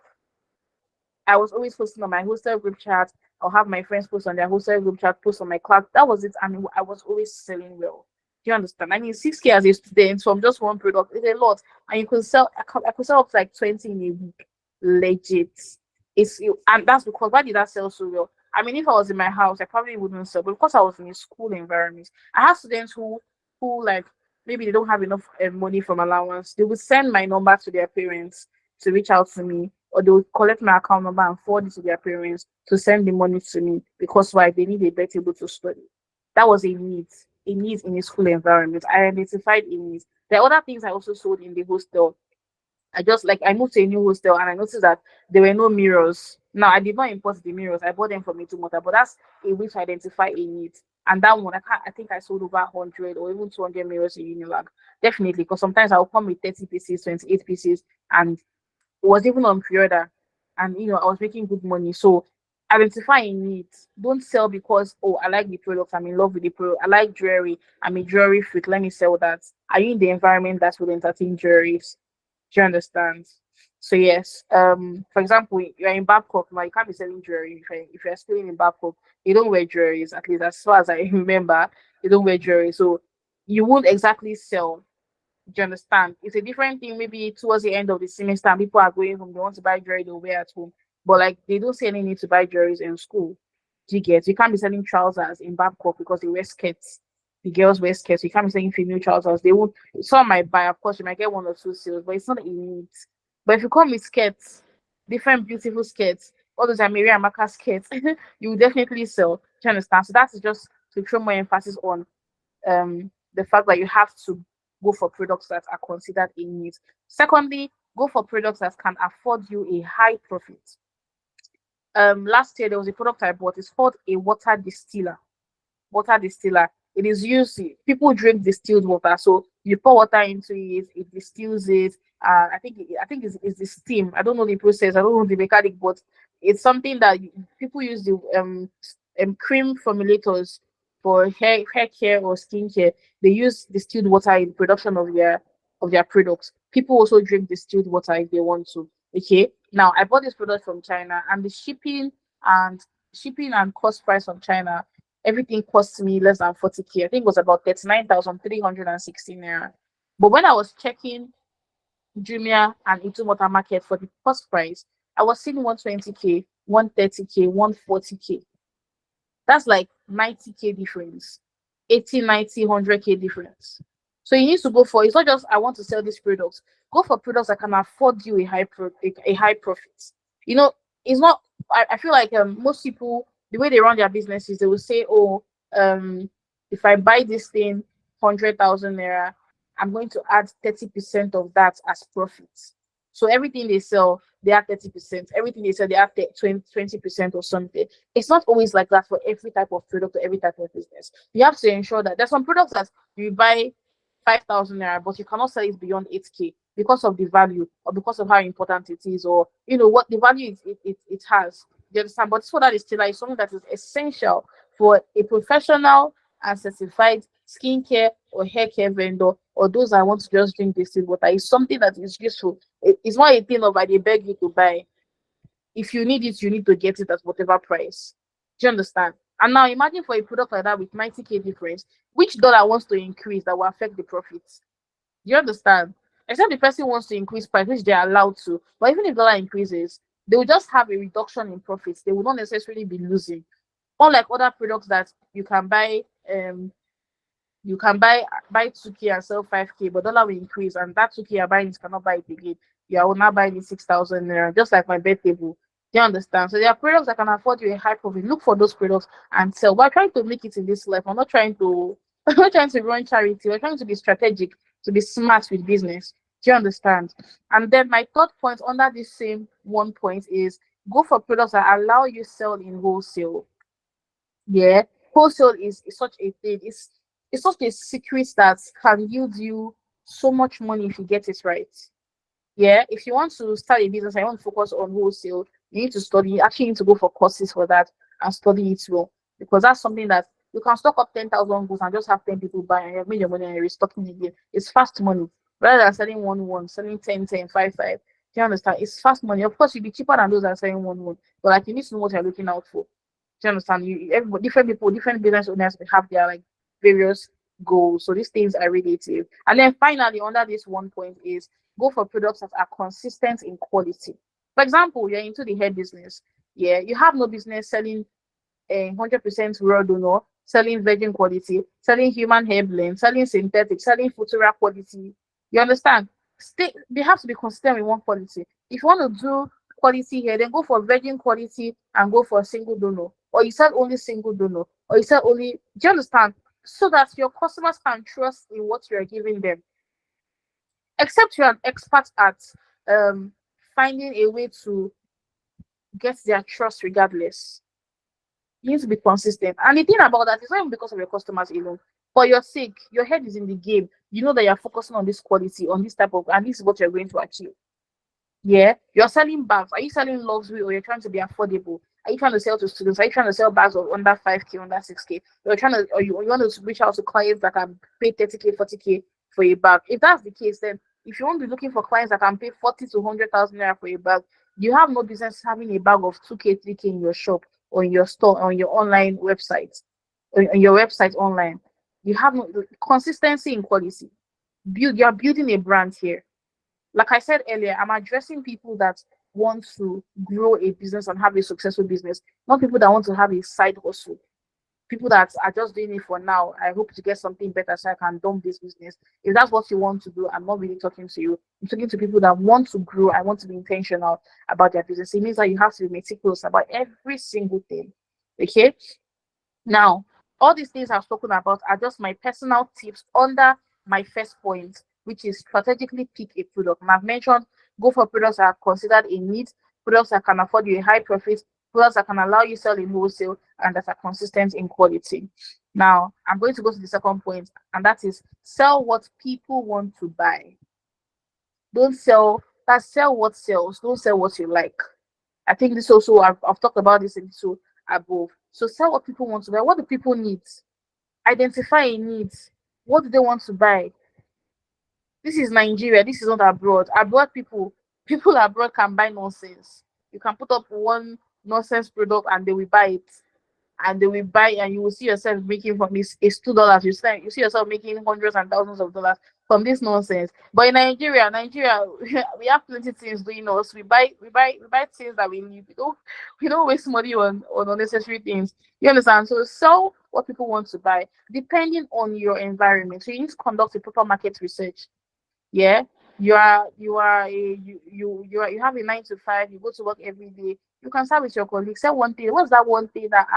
I was always posting on my hostel group chat. I'll have my friends post on their hostel group chat, post on my class. That was it. I mean, I was always selling well. Do you understand? I mean, 6K as a student from just one product is a lot. And you could sell, I could sell up to like 20 in a week. Legit. And that's because why did I sell so well? I mean, if I was in my house, I probably wouldn't sell, but because I was in a school environment, I have students who like maybe they don't have enough money from allowance. They would send my number to their parents to reach out to me, or they would collect my account number and forward it to their parents to send the money to me because why they need a better able to study. That was a need in a school environment. I identified a need. There are other things I also sold in the hostel. I moved to a new hostel and I noticed that there were no mirrors. Now I did not import the mirrors. I bought them from Itumota, but that's a way to identify a need. And that one, I think I sold over 100 or even 200 mirrors in Unilag. Definitely, because sometimes I'll come with 30 pieces, 28 pieces, and was even on pre-order, and I was making good money. So identifying needs. Don't sell because, oh, I like the product, I'm in love with the product. I like jewelry, I'm a jewelry freak, let me sell that. Are you in the environment that will entertain jewelries? Do you understand? So yes, for example, you're in Babcock now, you can't be selling jewelry. If you're still in Babcock, you don't wear jewelries, at least as far as I remember. You don't wear jewelry, so you won't exactly sell. Do you understand? It's a different thing. Maybe towards the end of the semester, and people are going home. They want to buy jewelry. They'll wear at home. But like they don't see any need to buy jewelries in school. Do you get? You can't be selling trousers in Babcock because they wear skirts. The girls wear skirts. You can't be selling female trousers. They won't. Some might buy. Of course, you might get one or two sales, but it's not a need. But if you come with skirts, different beautiful skirts, all those are Mary Amaka skirts, you will definitely sell. Do you understand? So that is just to throw more emphasis on the fact that you have to go for products that are considered a need. Secondly, go for products that can afford you a high profit. Last year there was a product I bought. It's called a water distiller. Water distiller. It is used. People drink distilled water, so You pour water into it, it distills it. I think it's the steam. I don't know the process. I don't know the mechanic, but it's something that people use the cream formulators for hair care or skincare. They use distilled water in production of their products. People also drink distilled water if they want to. Okay. Now I bought this product from China, and the and shipping and cost price from China, everything cost me less than 40K. I think it was about 39,316 naira. But when I was checking Jumia and Itumota market for the cost price, I was seeing 120K, 130K, 140K. That's like 90K difference, 80, 90, 100K difference. So you need to go for, it's not just I want to sell these products. Go for products that can afford you a high profit. You know, it's not, I feel like most people, the way they run their businesses, they will say, oh, if I buy this thing, 100,000 naira, I'm going to add 30% of that as profits. So everything they sell, they add 30%. Everything they sell, they add 20% or something. It's not always like that for every type of product or every type of business. You have to ensure that there's some products that you buy 5,000 naira, but you cannot sell it beyond 8K because of the value or because of how important it is, or you know what the value it has. You understand? But soda distiller is something that is essential for a professional and certified skincare or hair care vendor, or those that want to just drink distilled water. It's something that is useful. It's not a thing of I dey beg you to buy. If you need it, you need to get it at whatever price. Do you understand? And now imagine for a product like that with 90K difference, which dollar wants to increase that will affect the profits? Do you understand? Except the person wants to increase price, which they're allowed to. But even if dollar increases, they will just have a reduction in profits. They will not necessarily be losing. Unlike other products that you can buy 2K and sell 5K, but dollar will increase, and that 2K you're buying, you cannot buy it again. You are now buying it 6,000 naira, just like my bed table. Do you understand? So there are products that can afford you a high profit. Look for those products and sell. We're trying to make it in this life. I'm not trying to I'm not trying to run charity. We're trying to be strategic, to be smart with business. Do you understand? And then my third point under this same one point is go for products that allow you sell in wholesale. Yeah, wholesale is such a thing. It's such a secret that can yield you so much money if you get it right. Yeah, if you want to start a business, I want to focus on wholesale. You need to study. You actually need to go for courses for that and study it well, because that's something that you can stock up 10,000 goods and just have 10 people buy, and you've made your money and you're restocking again. It's fast money rather than selling one, selling 10, 10, 5, 5. Do you understand? It's fast money. Of course, you'll be cheaper than those that are selling one, but like you need to know what you're looking out for. Do you understand? Everybody, different people, different business owners will have their like various goals. So these things are relative. And then finally, under this one point is go for products that are consistent in quality. For example, you're into the hair business. Yeah, you have no business selling a 100% raw donor, selling virgin quality, selling human hair blend, selling synthetic, selling futura quality. You understand? They have to be consistent with one quality. If you want to do quality hair, then go for virgin quality and go for a single donor. Or you sell only single donor. Or you sell only, do you understand? So that your customers can trust in what you are giving them. Except you're an expert at um, finding a way to get their trust regardless. You need to be consistent. And the thing about that is not even because of your customers alone. For your sake, your head is in the game. You know that you're focusing on this quality, on this type of, and this is what you're going to achieve. Yeah, you're selling bags. Are you selling luxury, or you're trying to be affordable? Are you trying to sell to students? Are you trying to sell bags of under 5K, under 6K? You're trying to, or you want to reach out to clients that can pay 30K, 40K for a bag. If that's the case, then if you want to be looking for clients that can pay 40 to 100,000 naira for a bag, you have no business having a bag of 2K, 3K in your shop or in your store, or on your online website, or on your website online. You have no consistency in quality. You're building a brand here. Like I said earlier, I'm addressing people that want to grow a business and have a successful business, not people that want to have a side hustle. People that are just doing it for now. I hope to get something better so I can dump this business. If that's what you want to do, I'm not really talking to you. I'm talking to people that want to grow. I want to be intentional about their business. It means that you have to be meticulous about every single thing. Okay. Now, all these things I've spoken about are just my personal tips under my first point, which is strategically pick a product. And I've mentioned go for products that are considered a need, products that can afford you a high profit, products that can allow you sell in wholesale, and that are consistent in quality. Now, I'm going to go to the second point, and that is sell what people want to buy. Don't sell that sell what sells. Don't sell what you like. I think this also I've talked about this in so above. So sell what people want to buy. What do people need? Identify a need. What do they want to buy? This is Nigeria. This is not abroad. Abroad people abroad can buy nonsense. You can put up one nonsense product and they will buy it, and they will buy, and you will see yourself making from this is $2. You see yourself making hundreds and thousands of dollars from this nonsense. But in Nigeria, we have plenty things doing us. We buy things that we need. We don't waste money on unnecessary things. You understand? So sell what people want to buy, depending on your environment. So you need to conduct a proper market research. Yeah, you have a 9 to 5. You go to work every day. You can start with your colleagues. Say one thing. What's that one thing that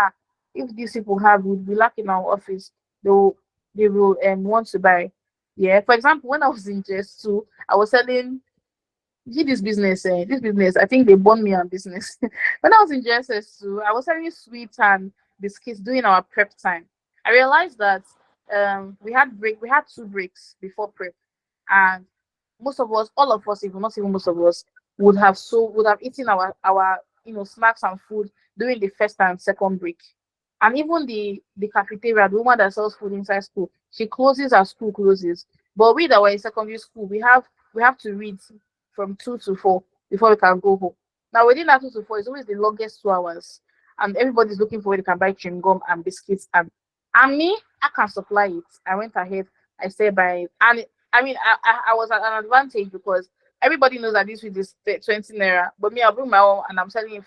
if these people have would be lacking in our office, they will want to buy. Yeah, for example, when I was in JS 2, I was selling. See this business, I think they bought me on business. When I was in JSS 2, I was selling sweets and biscuits during our prep time. I realized that we had 2 breaks before prep, and most of us, all of us, even not even most of us, would have eaten our snacks and food during the first and second break. And even the cafeteria, the woman that sells food inside school, she closes as school closes. But we that were in secondary school, we have to read from 2 to 4 before we can go home. Now within that 2 to 4 is always the longest 2 hours, and everybody's looking for where they can buy chewing gum and biscuits, and me, I can supply it. I went ahead, I stayed by it, and I mean, I was at an advantage because everybody knows that this week is 20 naira, but me, I'll bring my own and I'm selling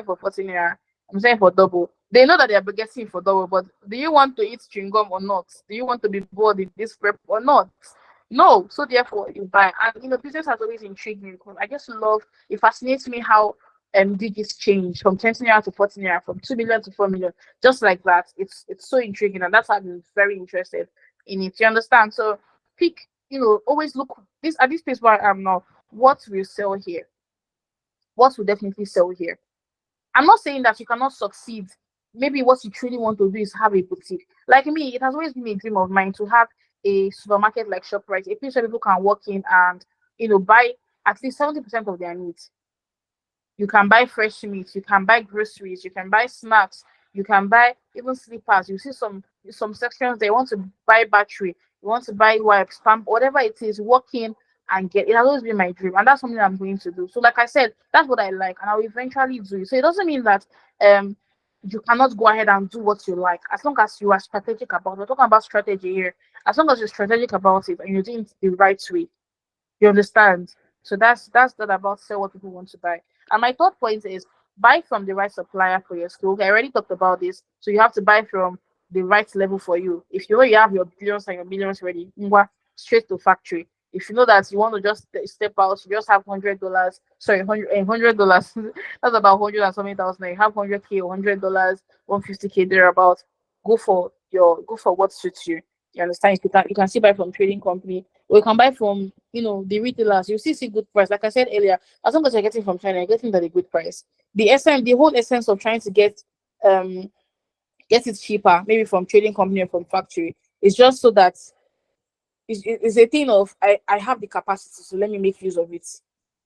for 40 naira. I'm selling for double. They know that they are getting for double, but do you want to eat chewing gum or not? Do you want to be bored in this prep or not? No. So therefore, you buy. And business has always intrigued me because I just love. It fascinates me how digits change from 20 naira to 40 naira, from 2 million to 4 million, just like that. It's so intriguing, and that's why I'm very interested in it. You understand? So pick. Always look this at this place where I am now. What will sell here? What will definitely sell here? I'm not saying that you cannot succeed. Maybe what you truly want to do is have a boutique. Like me, it has always been a dream of mine to have a supermarket like ShopRite, a place where people can walk in and buy at least 70% of their needs. You can buy fresh meat, you can buy groceries, you can buy snacks, you can buy even slippers. You see some sections they want to buy battery, you want to buy wipes, pump, whatever it is, walk in and get it. Has always been my dream, and that's something I'm going to do. So, like I said, that's what I like, and I'll eventually do it. So it doesn't mean that um you cannot go ahead and do what you like as long as you are strategic about it. We're talking about strategy here. As long as you're strategic about it and you're doing it the right way, you understand? So that's that about sell what people want to buy. And my third point is buy from the right supplier for your skill. Okay, I already talked about this. So you have to buy from the right level for you. If you know you have your billions and your millions ready, straight to factory. If you know that you want to just step out, you just have $100. Sorry, $100. That's about 100 and something thousand. You have 100K or $100, 150K thereabout. Go for what suits you. You understand? You can see buy from trading company, or you can buy from the retailers. You see good price. Like I said earlier, as long as you're getting from China, you're getting at a good price. The whole essence of trying to um get it cheaper, maybe from trading company or from factory, is just so that it's a thing of I have the capacity, so let me make use of it.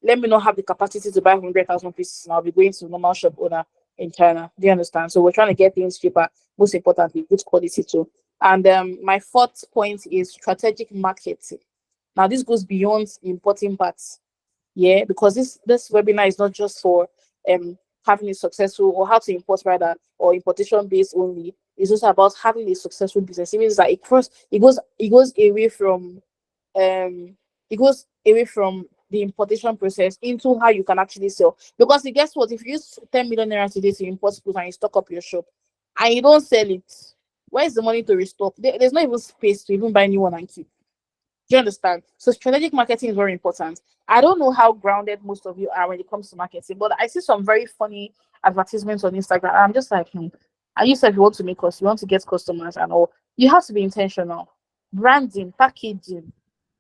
Let me not have the capacity to buy 100,000 pieces, and I'll be going to normal shop owner in China. Do you understand? So we're trying to get things cheaper, most importantly, good quality too. And my fourth point is strategic marketing. Now this goes beyond the importing parts, yeah, because this webinar is not just for having a successful, or how to import rather, or importation based only. It's also about having a successful business. It means that it goes away from it goes away from the importation process into how you can actually sell. Because guess what? If you use 10 million naira today to import goods and you stock up your shop and you don't sell it, where's the money to restock? There's not even space to even buy new one and keep. Do you understand? So strategic marketing is very important. I don't know how grounded most of you are when it comes to marketing, but I see some very funny advertisements on Instagram. And I'm just like, and you said you want to make us, you want to get customers and all. You have to be intentional. Branding, packaging.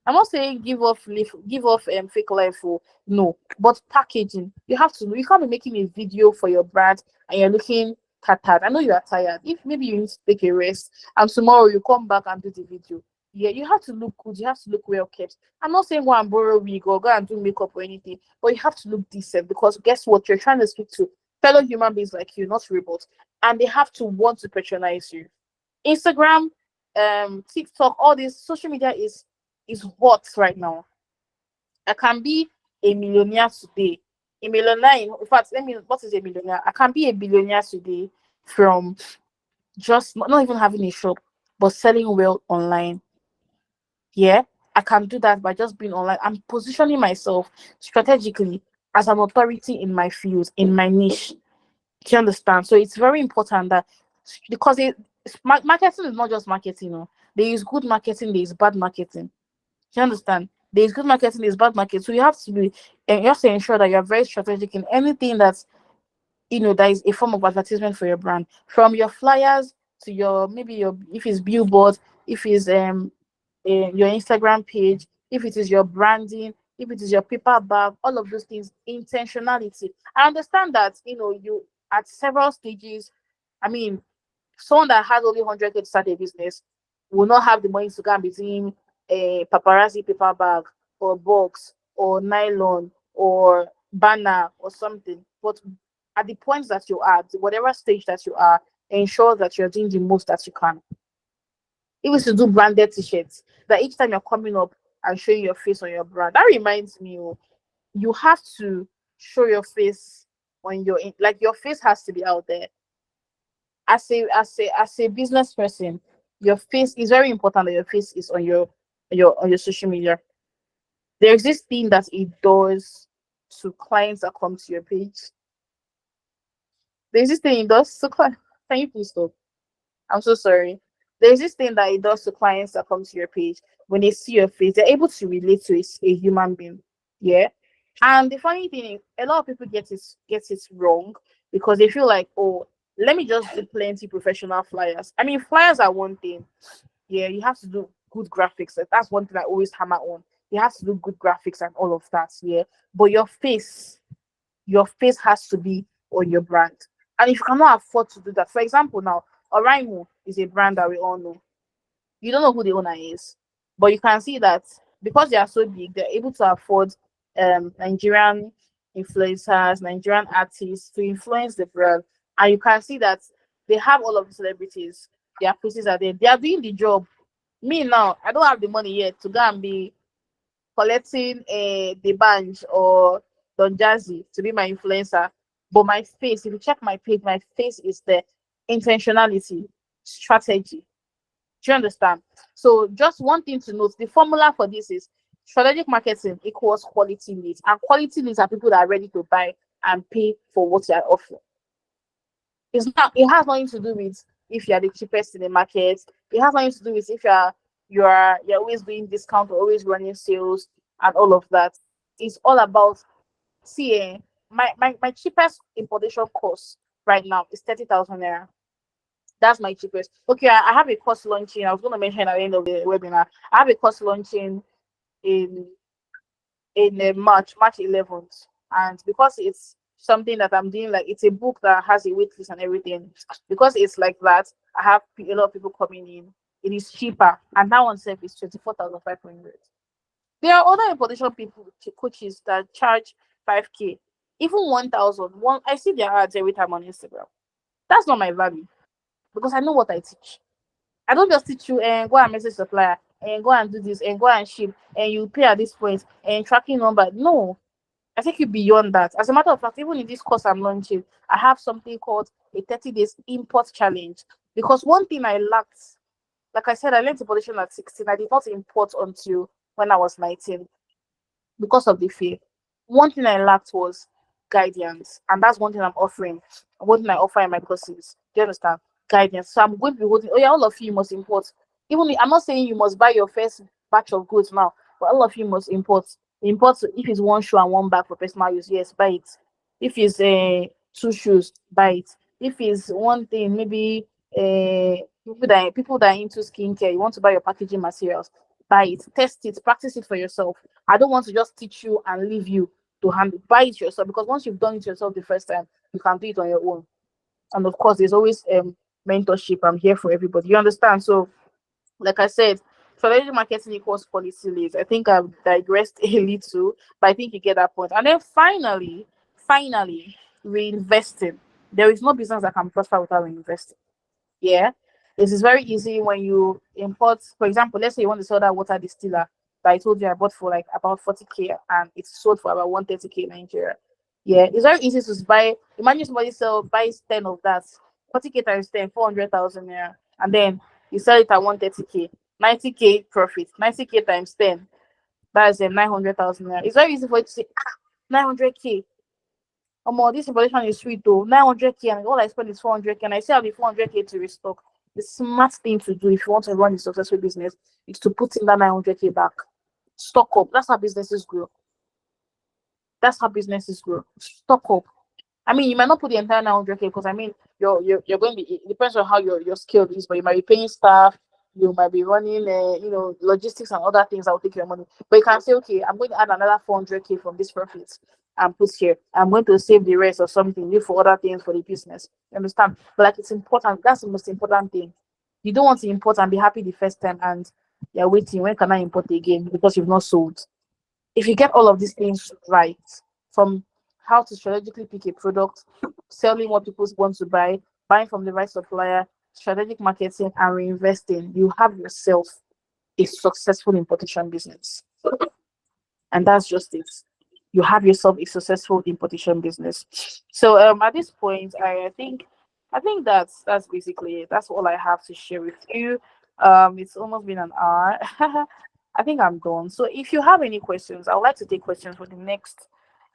I'm not saying give off fake life, no, but packaging. You can't be making a video for your brand and you're looking scattered. I know you are tired. If maybe you need to take a rest and tomorrow you come back and do the video, yeah, you have to look good. You have to look well kept. I'm not saying go and borrow wig or go and do makeup or anything, but you have to look decent because guess what? You're trying to speak to fellow human beings like you, not robots, and they have to want to patronize you. Instagram, TikTok, all this social media is hot right now. I can be a millionaire today. A millionaire, in fact, let me, what is a millionaire? I can be a billionaire today from just not even having a shop, but selling well online. Yeah, I can do that by just being online. I'm positioning myself strategically as an authority in my field, in my niche. Do you understand? So it's very important that because marketing is not just marketing. No. There is good marketing, there is bad marketing. Do you understand? There is good marketing, there is bad marketing. So you have to be, and you have to ensure that you are very strategic in anything that that is a form of advertisement for your brand. From your flyers to your maybe your if it's billboard, if it's your Instagram page, if it is your branding, if it is your paper bag, all of those things, intentionality. I understand that you at several stages. I mean, someone that has only 100K to start a business will not have the money to go and be doing a paparazzi paper bag or box or nylon or banner or something. But at the point that you are, at whatever stage that you are, ensure that you're doing the most that you can. If it's to do branded t-shirts, that each time you're coming up and showing your face on your brand, that reminds me, you have to show your face on like your face has to be out there as a business person. Your face is very important that your face is on your social media. There's this thing that it does to clients that come to your page. There's this thing it does to clients. Can you please stop? I'm so sorry. There's this thing that it does to clients that come to your page. When they see your face, they're able to relate to a human being. Yeah. And the funny thing is, a lot of people get it wrong because they feel like, oh, let me just do plenty professional flyers. I mean, flyers are one thing. Yeah, you have to do good graphics. That's one thing I always hammer on. You have to do good graphics and all of that. Yeah. But your face has to be on your brand. And if you cannot afford to do that, for example, now Oraimo is a brand that we all know. You don't know who the owner is, but you can see that because they are so big, they're able to afford Nigerian influencers, Nigerian artists to influence the brand. And you can see that they have all of the celebrities, their faces are there, they are doing the job. Me now, I don't have the money yet to go and be collecting the bunch or Don Jazzy to be my influencer. But my face, if you check my page, my face is the intentionality, strategy. Do you understand? So just one thing to note, the formula for this is strategic marketing equals quality leads. And quality leads are people that are ready to buy and pay for what you are offering. It has nothing to do with if you are the cheapest in the market. It has nothing to do with if you're always doing discount or always running sales and all of that. It's all about see my cheapest importation cost right now is 30,000 naira. That's my cheapest. Okay, I have a course launching. I was going to mention at the end of the webinar. I have a course launching in March 11th, and because it's something that I'm doing, like it's a book that has a wait list and everything. Because it's like that, I have a lot of people coming in. It is cheaper, and that one self is 24,500. There are other importation people coaches that charge 5K, even 1,000. One I see their ads every time on Instagram. That's not my value because I know what I teach. I don't just teach you and go and message supplier and go and do this and go and ship and you pay at this point and tracking number. No, I take you beyond that. As a matter of fact, even in this course I'm launching, I have something called a 30 days import challenge. Because one thing I lacked, like I said, I learned importation at 16. I did not import until when I was 19 because of the fear. One thing I lacked was guidance, and that's one thing I'm offering. One thing I offer in my courses. Do you understand? Guidance. So I'm going to be holding. Oh yeah, all of you must import. I'm not saying you must buy your first batch of goods now, but all of you must import. Import if it's one shoe and one bag for personal use, yes, buy it. If it's two shoes, buy it. If it's one thing, maybe people that are into skincare, you want to buy your packaging materials, buy it, test it, practice it for yourself. I don't want to just teach you and leave you to handle. Buy it yourself because once you've done it yourself the first time, you can do it on your own. and of course there's always mentorship. I'm here for everybody, you understand? So like I said, strategic marketing equals policy leads. I think I've digressed a little, but I think you get that point. And then finally, reinvesting. There is no business that can prosper without reinvesting. Yeah. This is very easy when you import, for example, let's say you want to sell that water distiller that I told you I bought for like about 40K and it's sold for about 130K in Nigeria. Yeah, it's very easy to buy. Imagine somebody buys 10 of that, 40K times 10, 400,000 naira, and then you sell it at 130K, 90K profit, 90K times 10, that's 900,000 naira. It's very easy for you to say, 900K. This information is sweet though. 900K and all I spend is 400K and I still have the 400K to restock. The smart thing to do if you want to run a successful business is to put in that 900K back. Stock up. That's how businesses grow. Stock up. I mean, you might not put the entire 900K because I mean, you're going to be. It depends on how your skill is, but you might be paying staff. You might be running, logistics and other things that will take your money. But you can say, okay, I'm going to add another 400K from this profit and put here. I'm going to save the rest or something, live for other things for the business. You understand? But like, it's important. That's the most important thing. You don't want to import and be happy the first time and you're waiting. When can I import again? Because you've not sold. If you get all of these things right, from how to strategically pick a product, selling what people want to buy, buying from the right supplier, strategic marketing, and reinvesting, you have yourself a successful importation business. And that's just it. You have yourself a successful importation business. So at this point, I think that's basically it. That's all I have to share with you. It's almost been an hour. I think I'm done. So if you have any questions, I would like to take questions for the next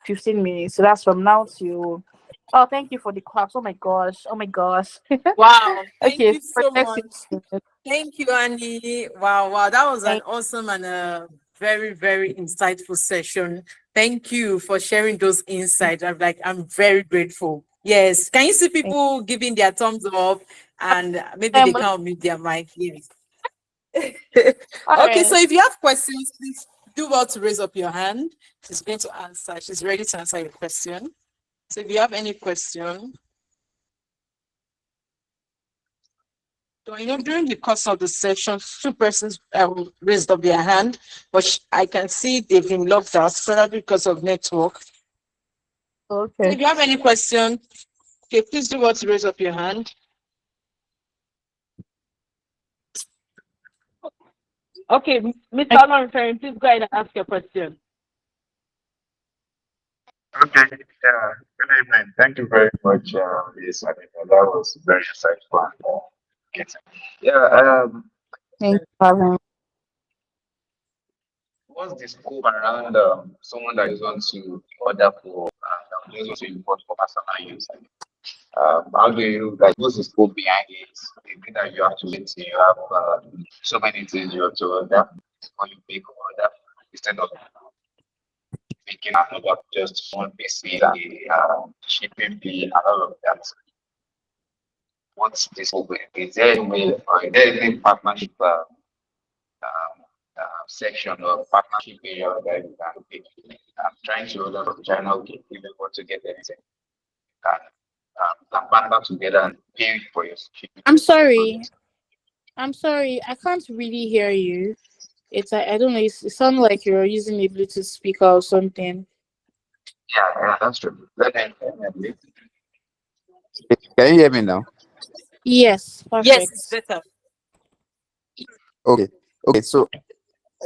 15 minutes. So that's from now to thank you for the claps. Oh my gosh. Oh my gosh. Wow, thank Okay, you for so the next much. 15 minutes, Thank you, Annie. Wow, that was an thank awesome and a very, very insightful session. Thank you for sharing those insights. I'm very grateful. Yes. Can you see you. people giving their thumbs up and maybe they Um, can't mute their mic? Yes. all Okay, so right. if you have questions, please do well to raise up your hand. She's going to answer. She's ready to answer your question. So if you have any question, so, during the course of the session, two persons raised up their hand, but I can see they've been locked out, probably because of network. So Okay. if you have any question, okay, please do what to raise up your hand. Okay, Mr. Olorunfeyin, please go ahead and ask your question. Okay, yeah, good evening. Thank you very much, Miss Anita. That was very insightful. Yes. Yeah, Thank you for having me. what's the scope around someone that is on to order for just want to import for personal use? How do you like what's the scope behind it? Is it that you have to wait till you have so many things you have to order before you pick order instead of making another just one PC, shipping fee, and all of that? What's this over? Is there any way or is there any partnership section or partnership area that you can pick? I'm trying to order from China. Okay, if you want to get anything, can partner together and pay for your shipping. I'm sorry. I'm sorry. I can't really hear you. I don't know. It sounds like you're using a Bluetooth speaker or something. Yeah, that's true. Can you hear me now? Yes, Yes, it's perfect. better. Okay. Okay. So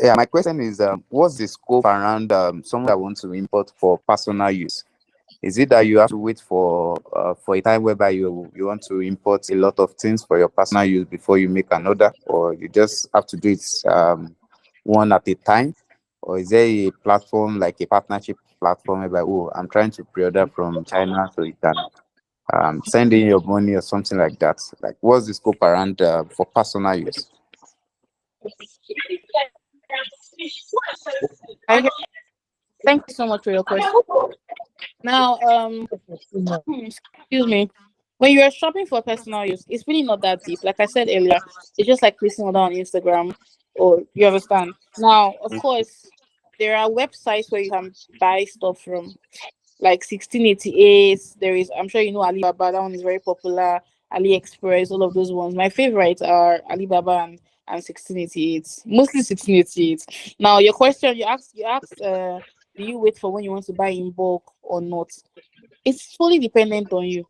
yeah, my question is, what's the scope around someone that wants to import for personal use? Is it that you have to wait for a time whereby you want to import a lot of things for your personal use before you make an order, or you just have to do it one at a time? Or is there a platform like a partnership platform whereby, oh, I'm trying to pre-order from China so you can send in your money or something like that? Like, what's the scope around for personal use? I hear, thank you so much for your question. Now, excuse me. When you are shopping for personal use, it's really not that deep. Like I said earlier, it's just like placing order on Instagram, or you understand. Now, of course, there are websites where you can buy stuff from. like 1688. There is, I'm sure you know Alibaba, that one is very popular. AliExpress, all of those ones. My favorites are Alibaba and 1688. Mostly 1688. Now your question, you asked do you wait for when you want to buy in bulk or not? It's fully dependent on you.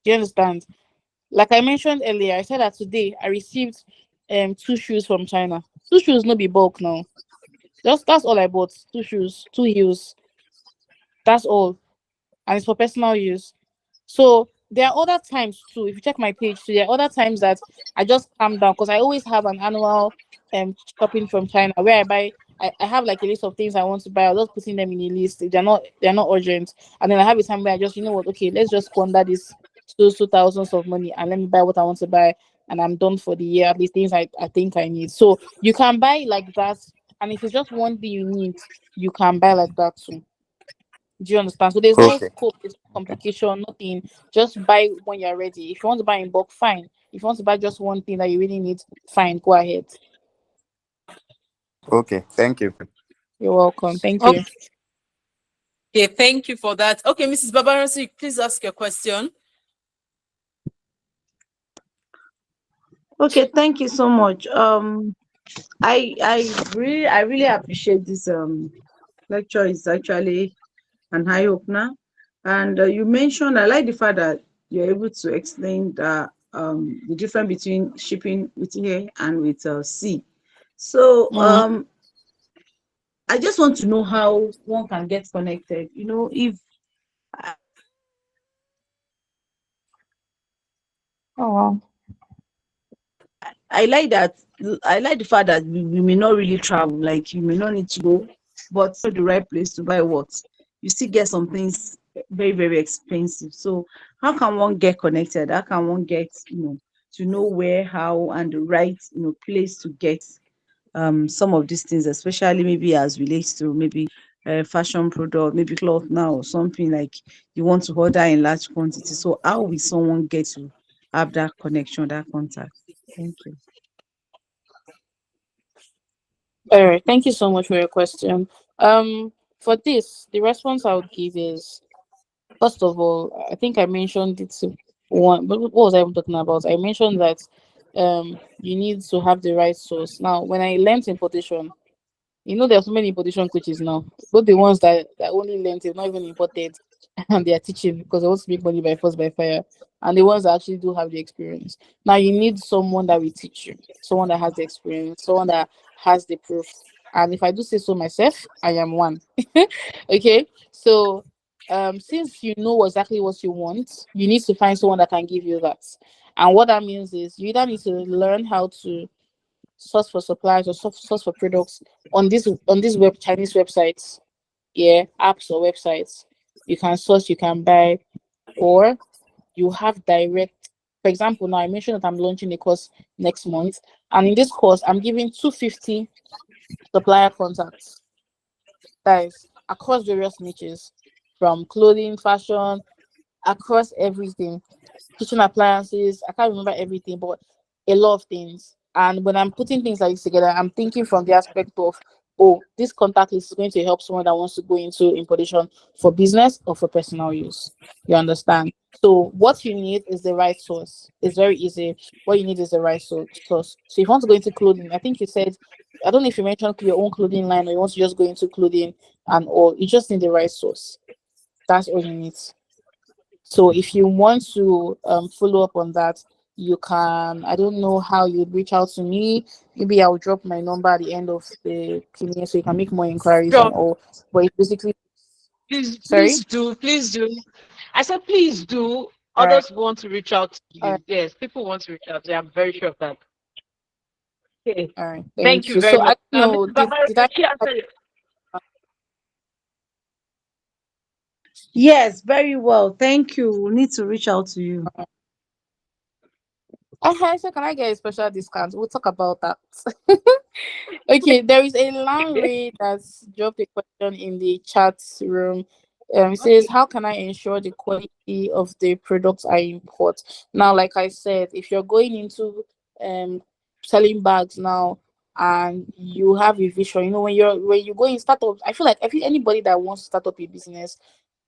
Do you understand? Like I mentioned earlier, I said that today I received two shoes from China. Two shoes no be bulk now. Just that's all I bought. Two shoes, two heels. That's all. And it's for personal use. So there are other times too. If you check my page too, there are other times that I just calm down because I always have an annual shopping from China where I buy. I have like a list of things I want to buy. I'll just putting them in a list. They're not urgent. And then I have a time where I just, you know what, okay, let's just squander this two thousands of money and let me buy what I want to buy, and I'm done for the year. At least things I think I need. So you can buy like that. And if it's just one thing you need, you can buy like that too. Do you understand? So there's no Okay. scope, there's no complication, nothing. Just buy when you're ready. If you want to buy in bulk, fine. If you want to buy just one thing that you really need, fine, go ahead. Okay. Thank you. You're welcome. Thank you. Okay, thank you for that. Okay, Mrs. Babaransi, please ask your question. Okay, thank you so much. I really appreciate this lecture. It's actually an eye opener, and you mentioned, I like the fact that you're able to explain the difference between shipping with air and with sea. So Mm. I just want to know how one can get connected. If Oh wow. I like that. I like the fact that we may not really travel, like you may not need to go, but the right place to buy what. You still get some things very, very expensive. So how can one get connected? How can one get, to know where, how, and the right, place to get some of these things, especially maybe as relates to maybe fashion product, maybe cloth now or something like you want to order in large quantity. So how will someone get to have that connection, that contact? Thank you. All right. Thank you so much for your question. For this, the response I would give is, first of all, I think I mentioned it one, but what was I even talking about? I mentioned that you need to have the right source. Now, when I learned importation, there are so many importation coaches now. Both the ones that only learned is not even imported and they are teaching because they want to make money by force by fire. And the ones that actually do have the experience. Now you need someone that will teach you, someone that has the experience, someone that has the proof. And if I do say so myself, I am one. Okay. So since you know exactly what you want, you need to find someone that can give you that. And what that means is you either need to learn how to source for suppliers or source for products on these Chinese websites, yeah, apps or websites. You can source, you can buy, or you have direct. For example, now I mentioned that I'm launching a course next month, and in this course, I'm giving 250 supplier contacts, guys, across various niches, from clothing, fashion, across everything, kitchen appliances. I can't remember everything, but a lot of things. And when I'm putting things like this together, I'm thinking from the aspect of, oh, this contact list is going to help someone that wants to go into importation for business or for personal use. You understand? So what you need is the right source. It's very easy. What you need is the right source. So if you want to go into clothing, I think you said, I don't know if you mentioned your own clothing line or you want to just go into clothing and all. You just need the right source. That's all you need. So if you want to follow up on that, you can. I don't know how you'd reach out to me. Maybe I'll drop my number at the end of the Q&A so you can make more inquiries and Sure. all. But it's basically, Please, sorry. please do. I said, please do. All right. Others want to reach out to All you. right. Yes, people want to reach out to you. I'm very sure of that. Okay. All right. Thank Thank you you. very So I much. don't know. Mrs. Barbara, Did I? she answered it. Yes, very well. Thank you. We need to reach out to you. So can I get a special discount? We'll talk about that. Okay, there is a Lanre that's dropped a question in the chat room. It says, Okay. how can I ensure the quality of the products I import? Now, like I said, if you're going into um selling bags now, and you have a vision. When you go in startup, I feel like anybody that wants to start up a business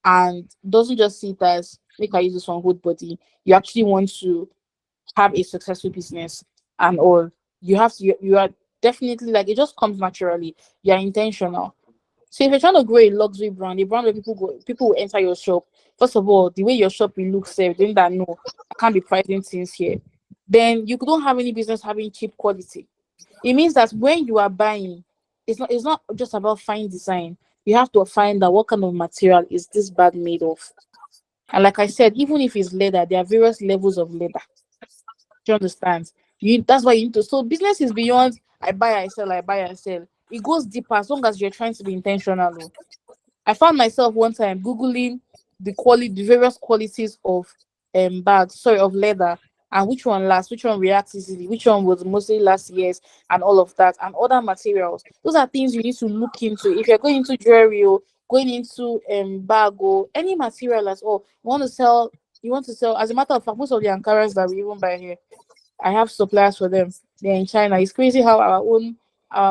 and doesn't just see it as make I use this one good body, you actually want to have a successful business and all. You are definitely, like, it just comes naturally. You're intentional. So if you're trying to grow a brand where people will enter your shop. First of all, the way your shop will look, safe, then that no, I can't be pricing things here. Then you don't have any business having cheap quality. It means that when you are buying, it's not just about fine design. You have to find out what kind of material is this bag made of. And like I said, even if it's leather, there are various levels of leather. Do you understand? That's why you need to. So business is beyond I buy, I sell, I buy, I sell. It goes deeper as long as you're trying to be intentional. Oh. I found myself one time googling the various qualities of of leather, and which one lasts, which one reacts easily, which one was mostly last years, and all of that, and other materials. Those are things you need to look into if you're going into jewelry or going into bag or any material at all. You want to sell. As a matter of fact, most of the Ankaras that we even buy here, I have suppliers for them. They're in China. It's crazy how our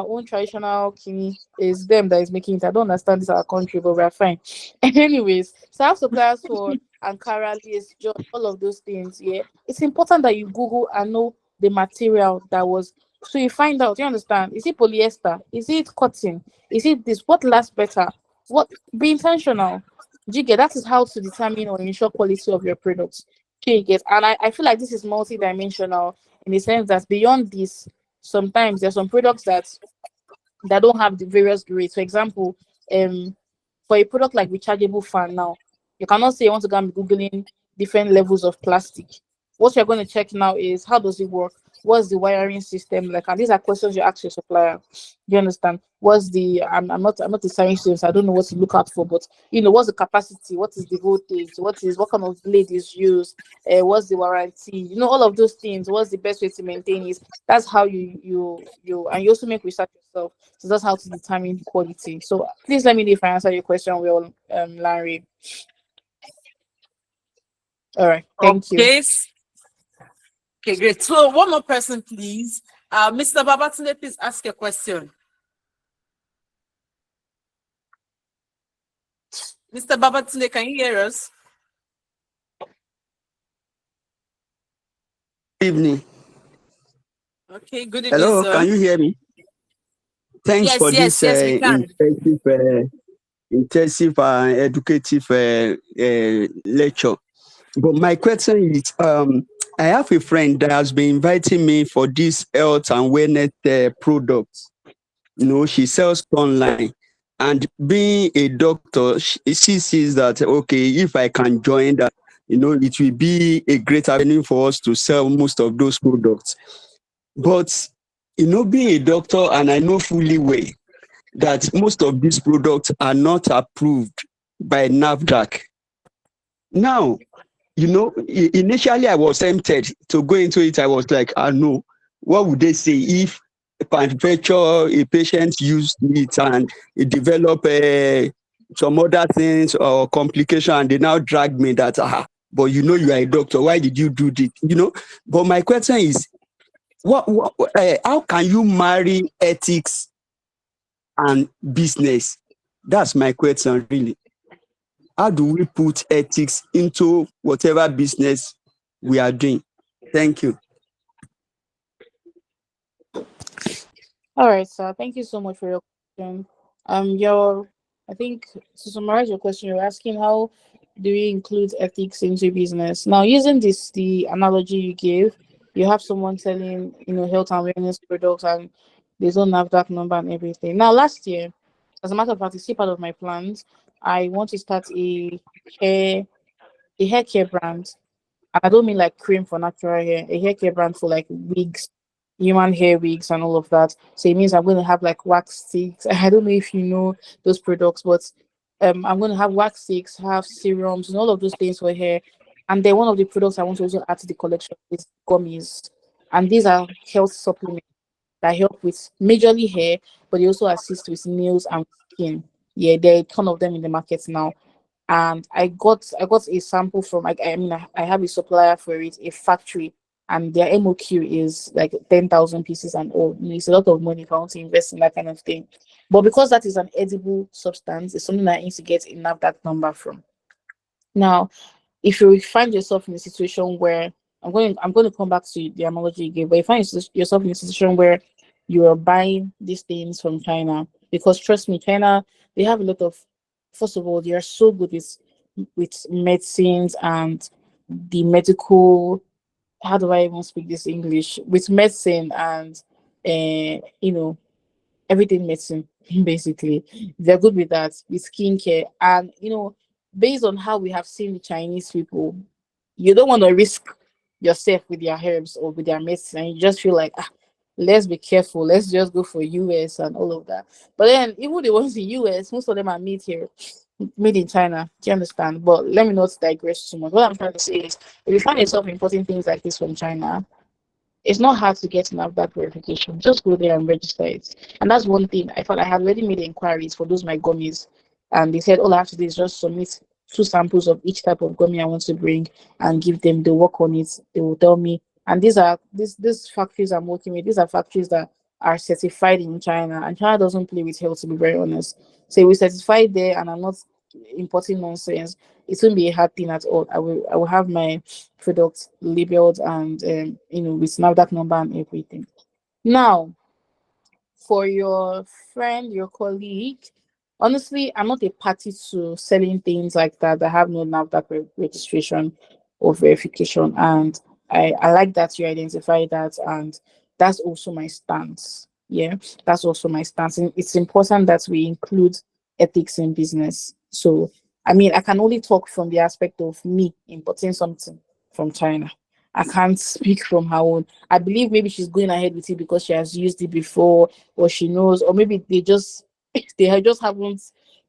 own traditional kini is them that is making it. I don't understand this our country, but we're fine. Anyways, so I have suppliers for Ankara, lace, George, all of those things. Yeah, it's important that you Google and know the material that was. So you find out. You understand? Is it polyester? Is it cotton? Is it this? What lasts better? What Be intentional. Do you get? That is how to determine or ensure quality of your products. Do you get? And I feel like this is multi-dimensional in the sense that beyond this, sometimes there's some products that don't have the various grades. For example, um, for a product like rechargeable fan now, you cannot say you want to go and be googling different levels of plastic. What you're going to check now is how does it work? What's the wiring system like? And these are questions you ask your supplier. Do you understand? What's the I'm not a science student, so I don't know what to look out for, but what's the capacity? What is the voltage? What kind of blade is used? What's the warranty? All of those things. What's the best way to maintain it? That's how and you also make research yourself. So that's how to determine quality. So please let me know if I answer your question well, Larry. All right, thank you. Okay. Okay, great. So one more person, please. Mr. Babatunde, please ask a question. Mr. Babatunde, can you hear us? Evening. Okay, good evening, Hello, sir. can you hear me? Thanks Yes, for yes, this yes, we can. intensive and educative lecture. But my question is, I have a friend that has been inviting me for this health and wellness products. She sells online. And being a doctor, she sees that, okay, if I can join that, it will be a great avenue for us to sell most of those products. But, being a doctor, and I know fully well that most of these products are not approved by NAFDAC. Now, initially I was tempted to go into it. I was like, no, what would they say if a patient used it and it developed some other things or complication, and they now drag me that, but you are a doctor, why did you do this? But my question is, how can you marry ethics and business? That's my question, really. How do we put ethics into whatever business we are doing? Thank you. All right, sir. Thank you so much for your question. Your I think to summarize your question, you're asking how do we include ethics into business? Now, using the analogy you gave, you have someone selling, health and wellness products, and they don't have that number and everything. Now, last year, as a matter of fact, it's still part of my plans. I want to start hair a hair care brand. And I don't mean like cream for natural hair, a hair care brand for like wigs, human hair wigs, and all of that. So it means I'm going to have like wax sticks. I don't know if you know those products, but I'm going to have wax sticks, have serums, and all of those things for hair. And then one of the products I want to also add to the collection is gummies. And these are health supplements that help with majorly hair, but they also assist with nails and skin. Yeah, there are a ton of them in the market now, and I got a sample from I have a supplier for it, a factory and their MOQ is like 10,000 pieces and all. It's a lot of money if I want to invest in that kind of thing. But because that is an edible substance, it's something that I need to get enough that number from. Now, if you find yourself in a situation where I'm going to come back to the analogy again, but you find yourself in a situation where you are buying these things from China, because trust me, China, they have a lot of, first of all, they are so good with medicines and the medical, how do I even speak this English, with medicine and you know, everything medicine basically. They're good with that, with skincare. And based on how we have seen the Chinese people, you don't want to risk yourself with their herbs or with their medicine, and you just feel like, let's be careful, let's just go for US and all of that. But then even the ones in US, most of them are made here, made in China. Do you understand? But let me not digress too much. What I'm trying to say is, if you find yourself importing things like this from China, it's not hard to get an NAFDAC verification. Just go there and register it. And that's one thing. I thought I had already made inquiries for those my gummies, and they said all I have to do is just submit 2 samples of each type of gummy I want to bring and give them. They work on it. They will tell me. And these factories I'm working with. These are factories that are certified in China, and China doesn't play with health, to be very honest. So if we certified there, and I'm not importing nonsense, it won't be a hard thing at all. I will have my products labeled and with NAFDAC number and everything. Now, for your friend, your colleague, honestly, I'm not a party to selling things like that that have no NAFDAC registration or verification. And I like that you identify that, and that's also my stance. Yeah, that's also my stance. And it's important that we include ethics in business. So, I mean, I can only talk from the aspect of me importing something from China. I can't speak from her own. I believe maybe she's going ahead with it because she has used it before, or she knows, or maybe they just just haven't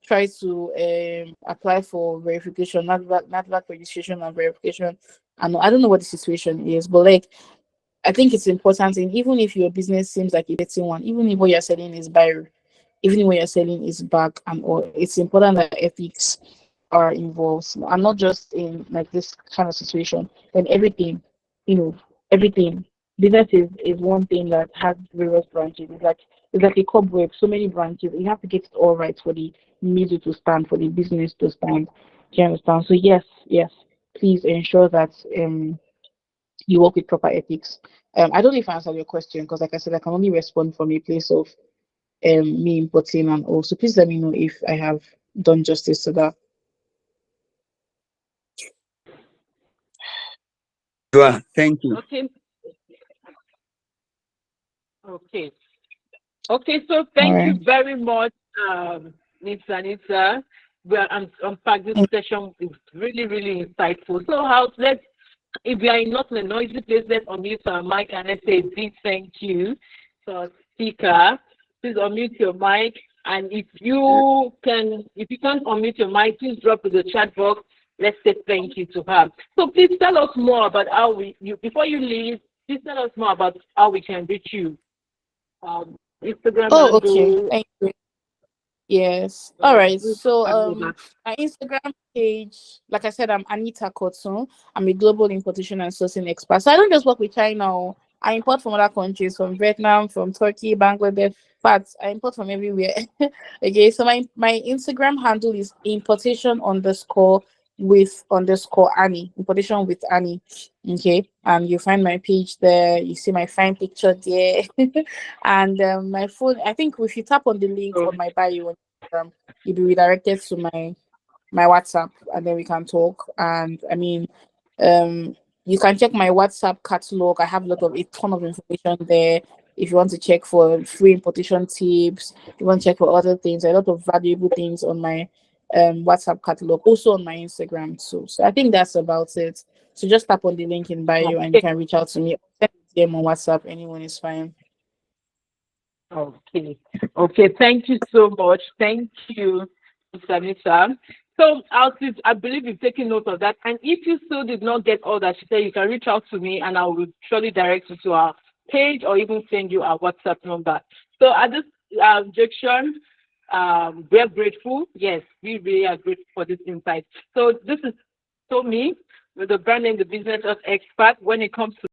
tried to apply for verification, not registration and verification. And I don't know what the situation is, but like, I think it's important. And even if your business seems like a betting one, even if what you're selling is buyer, even if what you're selling is back and all, it's important that ethics are involved, and not just in like this kind of situation. And everything, you know, everything. Business is one thing that has various branches. It's like a cobweb, so many branches. You have to get it all right for the middle to stand, for the business to stand. Do you understand? So yes, yes, please ensure that you work with proper ethics. I don't know if I answered your question, because like I said, I can only respond from a place of me importing and all. So please let me know if I have done justice to that. Well, thank you. Okay. Okay. Okay. So All thank right. you very much, Miss Anita. Well, unpack this session is really, really insightful. So how let's if you are not in a noisy place, let's unmute our mic and let's say a big thank you to our speaker. Please unmute your mic. And if you can't unmute your mic, please drop in the chat box. Let's say thank you to her. So please tell us more about how before you leave, please tell us more about how we can reach you. Instagram Oh, okay. handle. Thank you. Yes. All right. Please So hand over. my Instagram page, like I said, I'm Anita Kotun. I'm a global importation and sourcing expert. So I don't just work with China. I import from other countries, from Vietnam, from Turkey, Bangladesh, but I import from everywhere. Okay. So my Instagram handle is importation underscore with underscore Annie. Importation with Annie. Okay. And you find my page there. You see my fine picture there. And my phone, I think if you tap on the link So, on my bio on Instagram, you'll be redirected to my WhatsApp, and then we can talk. And I mean, um, you can check my WhatsApp catalog. I have a ton of information there. If you want to check for free importation tips, you want to check for other things, a lot of valuable things on my WhatsApp catalog, also on my Instagram too. So I think that's about it. So just tap on the link in bio and you okay. can reach out to me. Send them on WhatsApp. Anyone is fine. Okay. Okay. Thank you so much. Thank you, Mr. Anita. So I believe you've taken note of that. And if you still did not get all that she said, you can reach out to me and I will surely direct you to our page or even send you our WhatsApp number. So at this junction, we're grateful. Yes, we really are grateful for this insight. So this is me with the brand name, the business of expert when it comes to